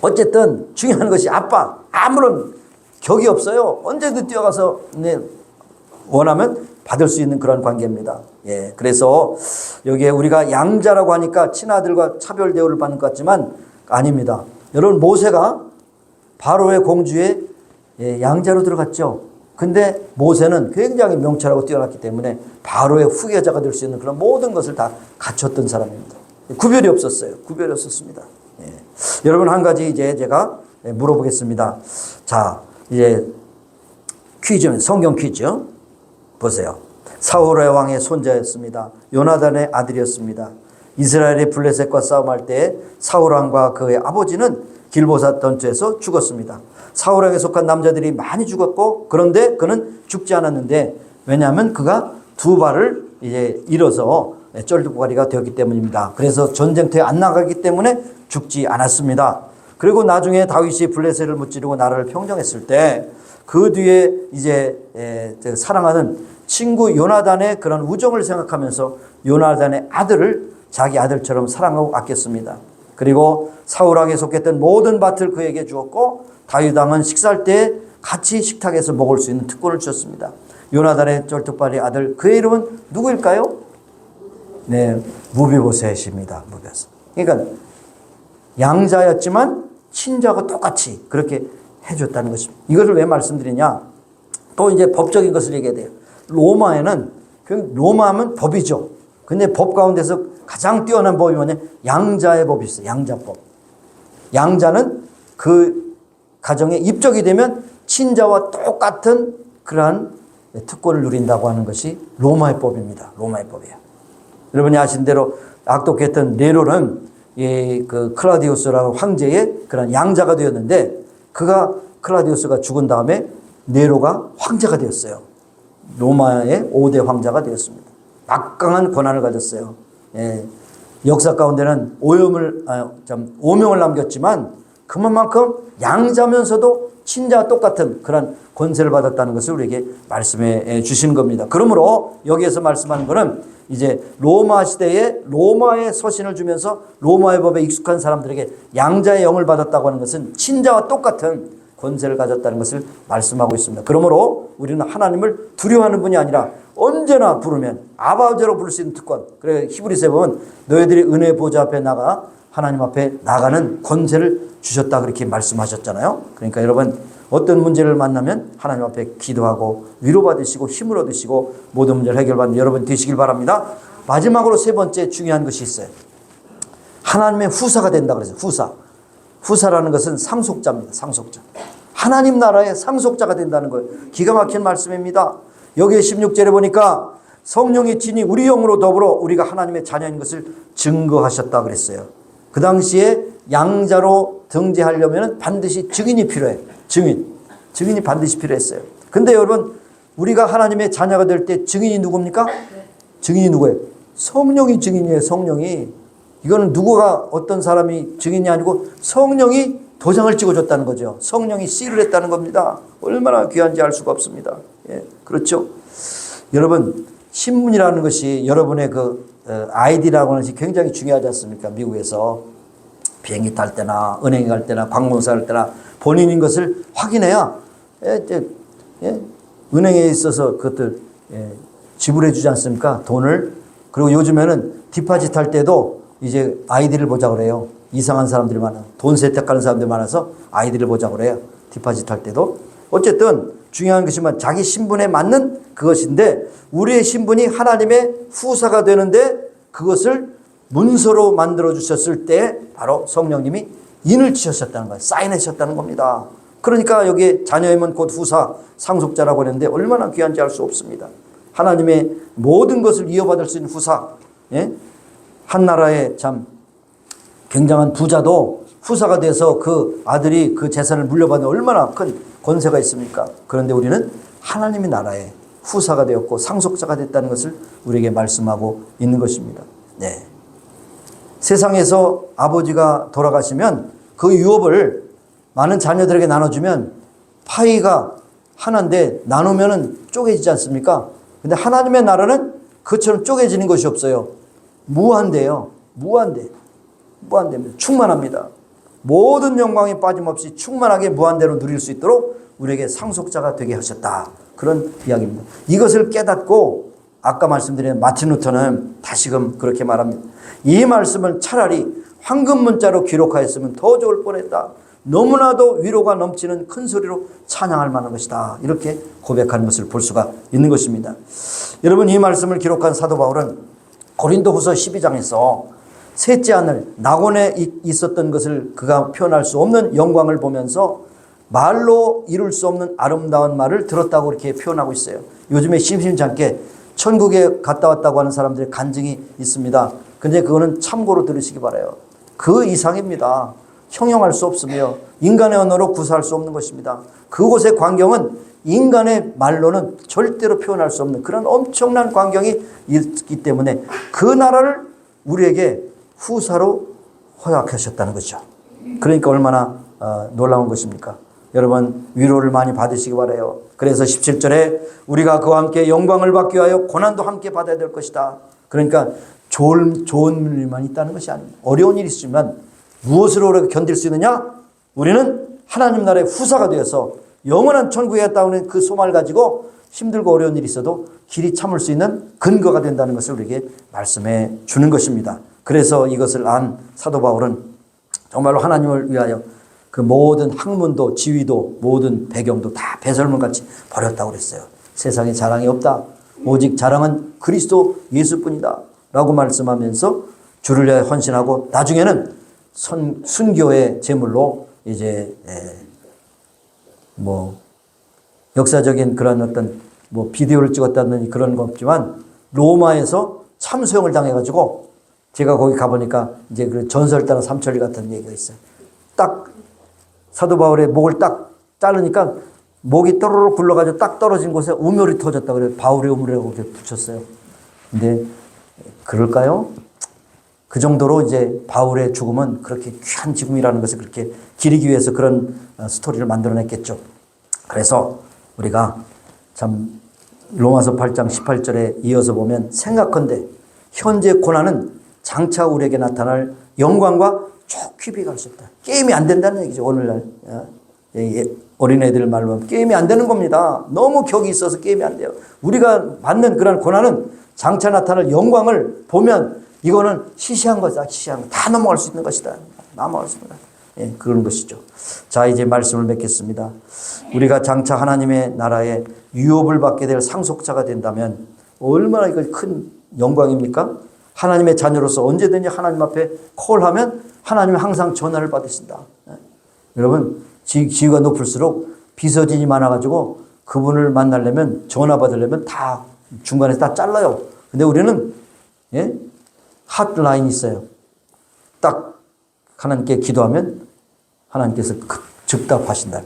어쨌든 중요한 것이 아빠 아무런 격이 없어요. 언제든 뛰어가서 원하면 받을 수 있는 그런 관계입니다. 그래서 여기에 우리가 양자라고 하니까 친아들과 차별 대우를 받는 것 같지만 아닙니다. 여러분 모세가 바로의 공주의 양자로 들어갔죠. 근데 모세는 굉장히 명철하고 뛰어났기 때문에 바로의 후계자가 될 수 있는 그런 모든 것을 다 갖췄던 사람입니다. 구별이 없었어요. 구별이 없었습니다. 여러분 한 가지 이제 제가 물어보겠습니다. 자, 이제 퀴즈, 성경 퀴즈 보세요. 사울의 왕의 손자였습니다. 요나단의 아들이었습니다. 이스라엘의 블레셋과 싸움할 때 사울 왕과 그의 아버지는 길보사 던트에서 죽었습니다. 사울 왕에 속한 남자들이 많이 죽었고 그런데 그는 죽지 않았는데 왜냐하면 그가 두 발을 이제 잃어서 쫄뚝거리가 되었기 때문입니다. 그래서 전쟁터에 안 나가기 때문에 죽지 않았습니다. 그리고 나중에 다윗이 블레셋을 무찌르고 나라를 평정했을 때 그 뒤에 이제 사랑하는 친구 요나단의 그런 우정을 생각하면서 요나단의 아들을 자기 아들처럼 사랑하고 아꼈습니다. 그리고 사울왕에 속했던 모든 밭을 그에게 주었고 다윗 왕은 식사할 때 같이 식탁에서 먹을 수 있는 특권을 주셨습니다. 요나단의 쫄뚝발이 아들, 그의 이름은 누구일까요? 네, 무비보셋입니다. 무비보셋. 그러니까 양자였지만 친자하고 똑같이 그렇게 해줬다는 것입니다. 이것을 왜 말씀드리냐? 또 이제 법적인 것을 얘기해야 돼요. 로마에는, 로마하면 법이죠. 근데 법 가운데서 가장 뛰어난 법이 뭐냐? 양자의 법이 있어요. 양자법. 양자는 그 가정에 입적이 되면 친자와 똑같은 그러한 특권을 누린다고 하는 것이 로마의 법입니다. 로마의 법이에요. 여러분이 아신 대로 악독했던 네로는 그 클라우디우스라는 황제의 그런 양자가 되었는데 클라우디우스가 죽은 다음에 네로가 황제가 되었어요. 로마의 5대 황제가 되었습니다. 막강한 권한을 가졌어요. 역사 가운데는 오명을 남겼지만 그만큼 양자면서도 친자와 똑같은 그런 권세를 받았다는 것을 우리에게 말씀해 주신 겁니다. 그러므로 여기에서 말씀하는 것은 이제 로마 시대에 로마의 서신을 주면서 로마의 법에 익숙한 사람들에게 양자의 영을 받았다고 하는 것은 친자와 똑같은 권세를 가졌다는 것을 말씀하고 있습니다. 그러므로 우리는 하나님을 두려워하는 분이 아니라 언제나 부르면 아버지로 부를 수 있는 특권. 그래 히브리서에 보면 너희들이 은혜 보좌 앞에 나가 하나님 앞에 나가는 권세를 주셨다 그렇게 말씀하셨잖아요. 그러니까 여러분 어떤 문제를 만나면 하나님 앞에 기도하고 위로받으시고 힘을 얻으시고 모든 문제를 해결받는 여러분 되시길 바랍니다. 마지막으로 세 번째 중요한 것이 있어요. 하나님의 후사가 된다 그랬어요. 후사라는 것은 상속자입니다. 상속자. 하나님 나라의 상속자가 된다는 거예요. 기가 막힌 말씀입니다. 여기에 16절에 보니까 성령이 친히 우리 영으로 더불어 우리가 하나님의 자녀인 것을 증거하셨다 그랬어요. 그 당시에 양자로 등재하려면 반드시 증인이 필요해요. 증인이 반드시 필요했어요. 근데 여러분 우리가 하나님의 자녀가 될 때 증인이 누굽니까? 증인이 누구예요? 성령이 증인이에요. 성령이. 이거는 누구가 어떤 사람이 증인이 아니고 성령이 도장을 찍어줬다는 거죠. 성령이 씨를 했다는 겁니다. 얼마나 귀한지 알 수가 없습니다. 그렇죠? 여러분 신분이라는 것이 여러분의 아이디라고 하는 것이 굉장히 중요하지 않습니까? 미국에서 비행기 탈 때나 은행에 갈 때나 관공서 할 때나 본인인 것을 확인해야 은행에 있어서 그것들 지불해 주지 않습니까? 돈을. 그리고 요즘에는 디파짓 할 때도 이제 아이디를 보자고 그래요. 이상한 사람들이 많아. 돈 세탁하는 사람들이 많아서 아이디를 보자고 그래요. 디파짓 할 때도. 어쨌든 중요한 것이면 자기 신분에 맞는 그것인데 우리의 신분이 하나님의 후사가 되는데 그것을 문서로 만들어 주셨을 때 바로 성령님이 인을 치셨다는 거예요. 사인하셨다는 겁니다. 그러니까 여기에 자녀이면 곧 후사, 상속자라고 하는데 얼마나 귀한지 알 수 없습니다. 하나님의 모든 것을 이어받을 수 있는 후사. 한 나라의 참 굉장한 부자도 후사가 돼서 그 아들이 그 재산을 물려받는 얼마나 큰 권세가 있습니까? 그런데 우리는 하나님의 나라의 후사가 되었고 상속자가 됐다는 것을 우리에게 말씀하고 있는 것입니다. 네. 세상에서 아버지가 돌아가시면 그 유업을 많은 자녀들에게 나눠주면 파이가 하나인데 나누면 쪼개지지 않습니까? 근데 하나님의 나라는 그처럼 쪼개지는 것이 없어요. 무한대요. 무한대입니다. 충만합니다. 모든 영광이 빠짐없이 충만하게 무한대로 누릴 수 있도록 우리에게 상속자가 되게 하셨다. 그런 이야기입니다. 이것을 깨닫고 아까 말씀드린 마틴 루터는 다시금 그렇게 말합니다. 이 말씀을 차라리 황금 문자로 기록하였으면 더 좋을 뻔했다. 너무나도 위로가 넘치는 큰 소리로 찬양할 만한 것이다. 이렇게 고백하는 것을 볼 수가 있는 것입니다. 여러분 이 말씀을 기록한 사도 바울은 고린도후서 12장에서 셋째 하늘 낙원에 있었던 것을 그가 표현할 수 없는 영광을 보면서 말로 이룰 수 없는 아름다운 말을 들었다고 이렇게 표현하고 있어요. 요즘에 심심찮게 천국에 갔다 왔다고 하는 사람들의 간증이 있습니다. 근데 그거는 참고로 들으시기 바라요. 그 이상입니다. 형용할 수 없으며 인간의 언어로 구사할 수 없는 것입니다. 그곳의 광경은 인간의 말로는 절대로 표현할 수 없는 그런 엄청난 광경이 있기 때문에 그 나라를 우리에게 후사로 허락하셨다는 것이죠. 그러니까 얼마나 놀라운 것입니까? 여러분 위로를 많이 받으시기 바라요. 그래서 17절에 우리가 그와 함께 영광을 받기 위하여 고난도 함께 받아야 될 것이다. 그러니까 좋은 일만 있다는 것이 아닙니다. 어려운 일이 있으면 무엇으로 견딜 수 있느냐? 우리는 하나님 나라의 후사가 되어서 영원한 천국에 갔다는 그 소망을 가지고 힘들고 어려운 일이 있어도 길이 참을 수 있는 근거가 된다는 것을 우리에게 말씀해 주는 것입니다. 그래서 이것을 안 사도 바울은 정말로 하나님을 위하여 그 모든 학문도 지위도 모든 배경도 다 배설물같이 버렸다고 그랬어요. 세상에 자랑이 없다. 오직 자랑은 그리스도 예수뿐이다. 라고 말씀하면서 주를 위하여 헌신하고 나중에는 순교의 제물로 이제 뭐 역사적인 그런 어떤 뭐 비디오를 찍었다는 그런 거 없지만 로마에서 참수형을 당해가지고 제가 거기 가보니까 이제 그 전설 따라 삼천리 같은 얘기가 있어요. 딱 사도 바울의 목을 딱 자르니까 목이 또르르 굴러가지고 딱 떨어진 곳에 우물이 터졌다 그래요. 바울의 우물이라고 이렇게 붙였어요. 근데 그럴까요? 그 정도로 이제 바울의 죽음은 그렇게 귀한 죽음이라는 것을 그렇게 기리기 위해서 그런 스토리를 만들어냈겠죠. 그래서 우리가 참 로마서 8장 18절에 이어서 보면 생각컨대 현재 고난은 장차 우리에게 나타날 영광과 좋게 비교할 수 없다. 게임이 안 된다는 얘기죠. 오늘날 어린애들 말로 하면 게임이 안 되는 겁니다. 너무 격이 있어서 게임이 안 돼요. 우리가 받는 그런 고난은 장차 나타날 영광을 보면 이거는 시시한 것이다. 시시한 것. 다 넘어갈 수 있는 것이다. 넘어갈 수 있는 것. 예, 그런 것이죠. 자, 이제 말씀을 맺겠습니다. 우리가 장차 하나님의 나라에 유업을 받게 될 상속자가 된다면 얼마나 이거 큰 영광입니까? 하나님의 자녀로서 언제든지 하나님 앞에 콜하면 하나님이 항상 전화를 받으신다. 예. 여러분, 지위가 높을수록 비서진이 많아가지고 그분을 만나려면 전화 받으려면 다 중간에서 다 잘라요. 근데 우리는 예? 핫라인이 있어요. 딱 하나님께 기도하면 하나님께서 즉답하신다.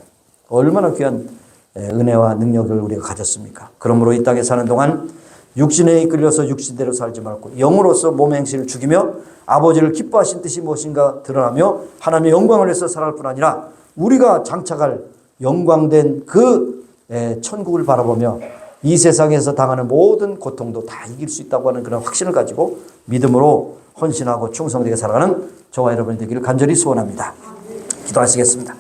얼마나 귀한 은혜와 능력을 우리가 가졌습니까? 그러므로 이 땅에 사는 동안 육신에 이끌려서 육신대로 살지 말고 영으로서 몸의 행실을 죽이며 아버지를 기뻐하신 뜻이 무엇인가 드러나며 하나님의 영광을 위해서 살아갈 뿐 아니라 우리가 장차갈 영광된 그 천국을 바라보며 이 세상에서 당하는 모든 고통도 다 이길 수 있다고 하는 그런 확신을 가지고 믿음으로 헌신하고 충성되게 살아가는 저와 여러분이 되기를 간절히 소원합니다. 기도하시겠습니다.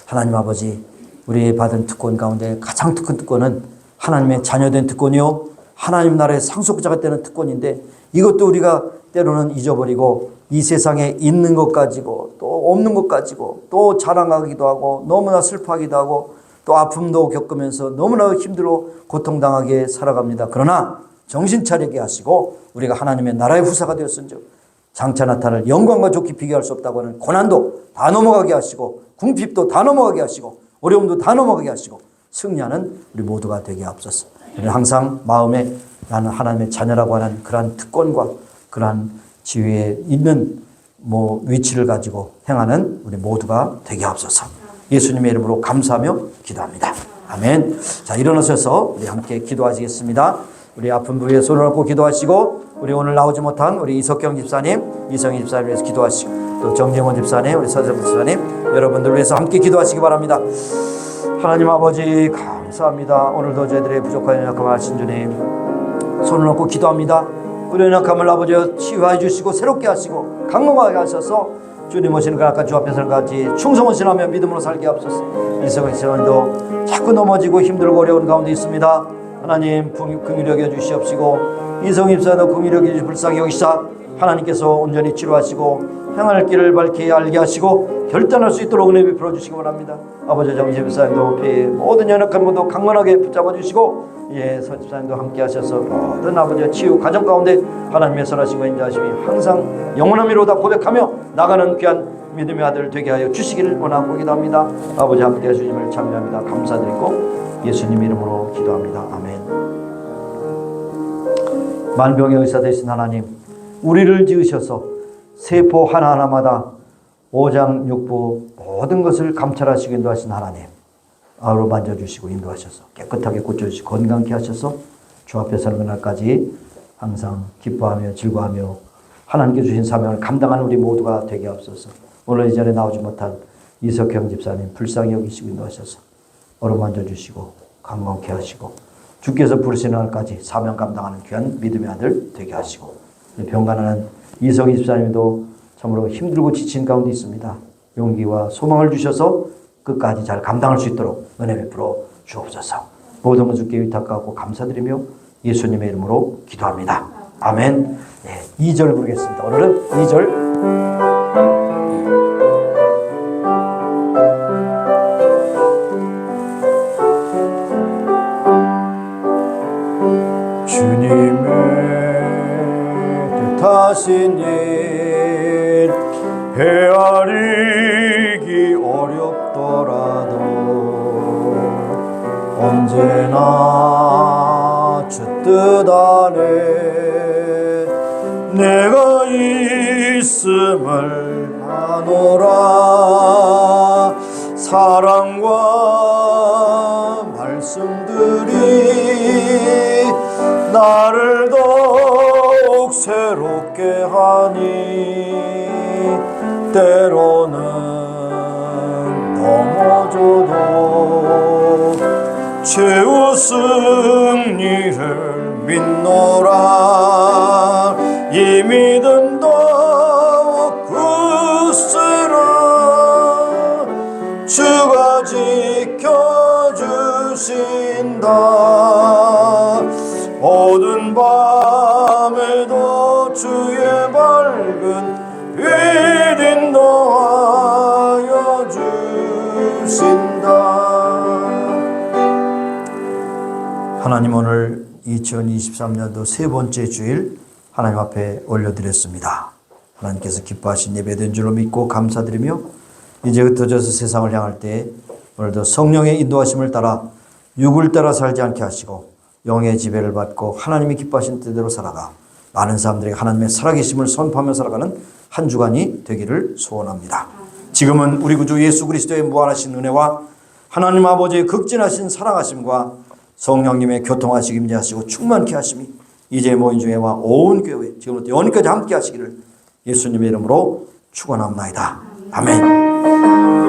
하나님 아버지, 우리 받은 특권 가운데 가장 큰 특권은 하나님의 자녀된 특권이요 하나님 나라의 상속자가 되는 특권인데 이것도 우리가 때로는 잊어버리고 이 세상에 있는 것 가지고 또 없는 것 가지고 또 자랑하기도 하고 너무나 슬퍼하기도 하고 또 아픔도 겪으면서 너무나 힘들고 고통당하게 살아갑니다. 그러나 정신 차리게 하시고 우리가 하나님의 나라의 후사가 되었은즉 장차 나타날 영광과 좋게 비교할 수 없다고 하는 고난도 다 넘어가게 하시고 궁핍도 다 넘어가게 하시고 어려움도 다 넘어가게 하시고 승리하는 우리 모두가 되게 하옵소서. 항상 마음에 나는 하나님의 자녀라고 하는 그러한 특권과 그러한 지위에 있는 위치를 가지고 행하는 우리 모두가 되게 하옵소서. 예수님의 이름으로 감사하며 기도합니다. 아멘. 자, 일어나셔서 우리 함께 기도하시겠습니다. 우리 아픈 부위에 손을 얹고 기도하시고 우리 오늘 나오지 못한 우리 이석경 집사님, 이성희 집사님 위해서 기도하시고 또 정재원 집사님, 우리 서정 집사님 여러분들 위해서 함께 기도하시기 바랍니다. 하나님 아버지 감사합니다. 오늘도 저희들의 부족한 연약함을 아신 주님 손을 얹고 기도합니다. 우리 연약함을 아버지 치유해 주시고 새롭게 하시고 강건하게 하셔서 주님 오시는 그 아까 주 앞에서 같이 충성헌신하며 믿음으로 살게 하옵소서. 이성희 집사님도 자꾸 넘어지고 힘들고 어려운 가운데 있습니다. 하나님 긍휼히 여겨 주시옵시고 이성희 집사도 긍휼히 여겨 주시 불쌍히 여기시사 하나님께서 온전히 치료하시고 행할 길을 밝게 알게 하시고 결단할 수 있도록 은혜 베풀어 주시기 바랍니다. 아버지 정재 집사님도 모든 연약한 모두 강건하게 붙잡아 주시고 서 집사님도 함께 하셔서 모든 아버지의 치유 가정 가운데 하나님의 선하심과 인자하심이 항상 영원함이로다 고백하며 나가는 귀한 믿음의 아들 되게 하여 주시기를 원하고 기도합니다. 아버지 함께 해주심을 찬미합니다. 감사드리고 예수님 이름으로 기도합니다. 아멘. 만병의 의사 되신 하나님, 우리를 지으셔서 세포 하나하나마다 5장 6부 모든 것을 감찰하시고 인도하신 하나님, 아우로 만져주시고 인도하셔서 깨끗하게 고쳐주시고 건강케 하셔서 주 앞에 서는 날까지 항상 기뻐하며 즐거워하며 하나님께 주신 사명을 감당하는 우리 모두가 되게 하옵소서. 오늘 이 자리에 나오지 못한 이석형 집사님 불쌍히 여기시고 인도하셔서 어루만져 주시고 강건케 하시고 주께서 부르시는 날까지 사명 감당하는 귀한 믿음의 아들 되게 하시고, 병간하는 이석희 집사님도 참으로 힘들고 지친 가운데 있습니다. 용기와 소망을 주셔서 끝까지 잘 감당할 수 있도록 은혜 베풀어 주옵소서. 모든 것 주께 위탁하고 감사드리며 예수님의 이름으로 기도합니다. 아멘. 네, 2절 부르겠습니다. 오늘은 2절. 주님의 뜻하신 일 헤아리기 어렵더라도 언제나 주 뜻 안에 내가 있음을 아노라. 사랑과 말씀들이 나를 더욱 새롭게 하니 때로는 넘어져도 최후 승리를 믿노라. 이 믿음 더욱 굳세라. 주가 지켜주신다. 어두운 밤에도 주의 밝은 빛 인도하여 주신다. 하나님, 오늘 2023년도 세 번째 주일 하나님 앞에 올려드렸습니다. 하나님께서 기뻐하신 예배된 줄로 믿고 감사드리며 이제 흩어져서 세상을 향할 때 오늘도 성령의 인도하심을 따라 육을 따라 살지 않게 하시고 영의 지배를 받고 하나님이 기뻐하신 뜻대로 살아가 많은 사람들에게 하나님의 살아계심을 선포하며 살아가는 한 주간이 되기를 소원합니다. 지금은 우리 구주 예수 그리스도의 무한하신 은혜와 하나님 아버지의 극진하신 사랑하심과 성령님의 교통하시기 임재하시고 충만케 하심이 이제 모인 중에와 온 교회 지금부터 영원까지 함께 하시기를 예수님의 이름으로 축원합니다. 아멘.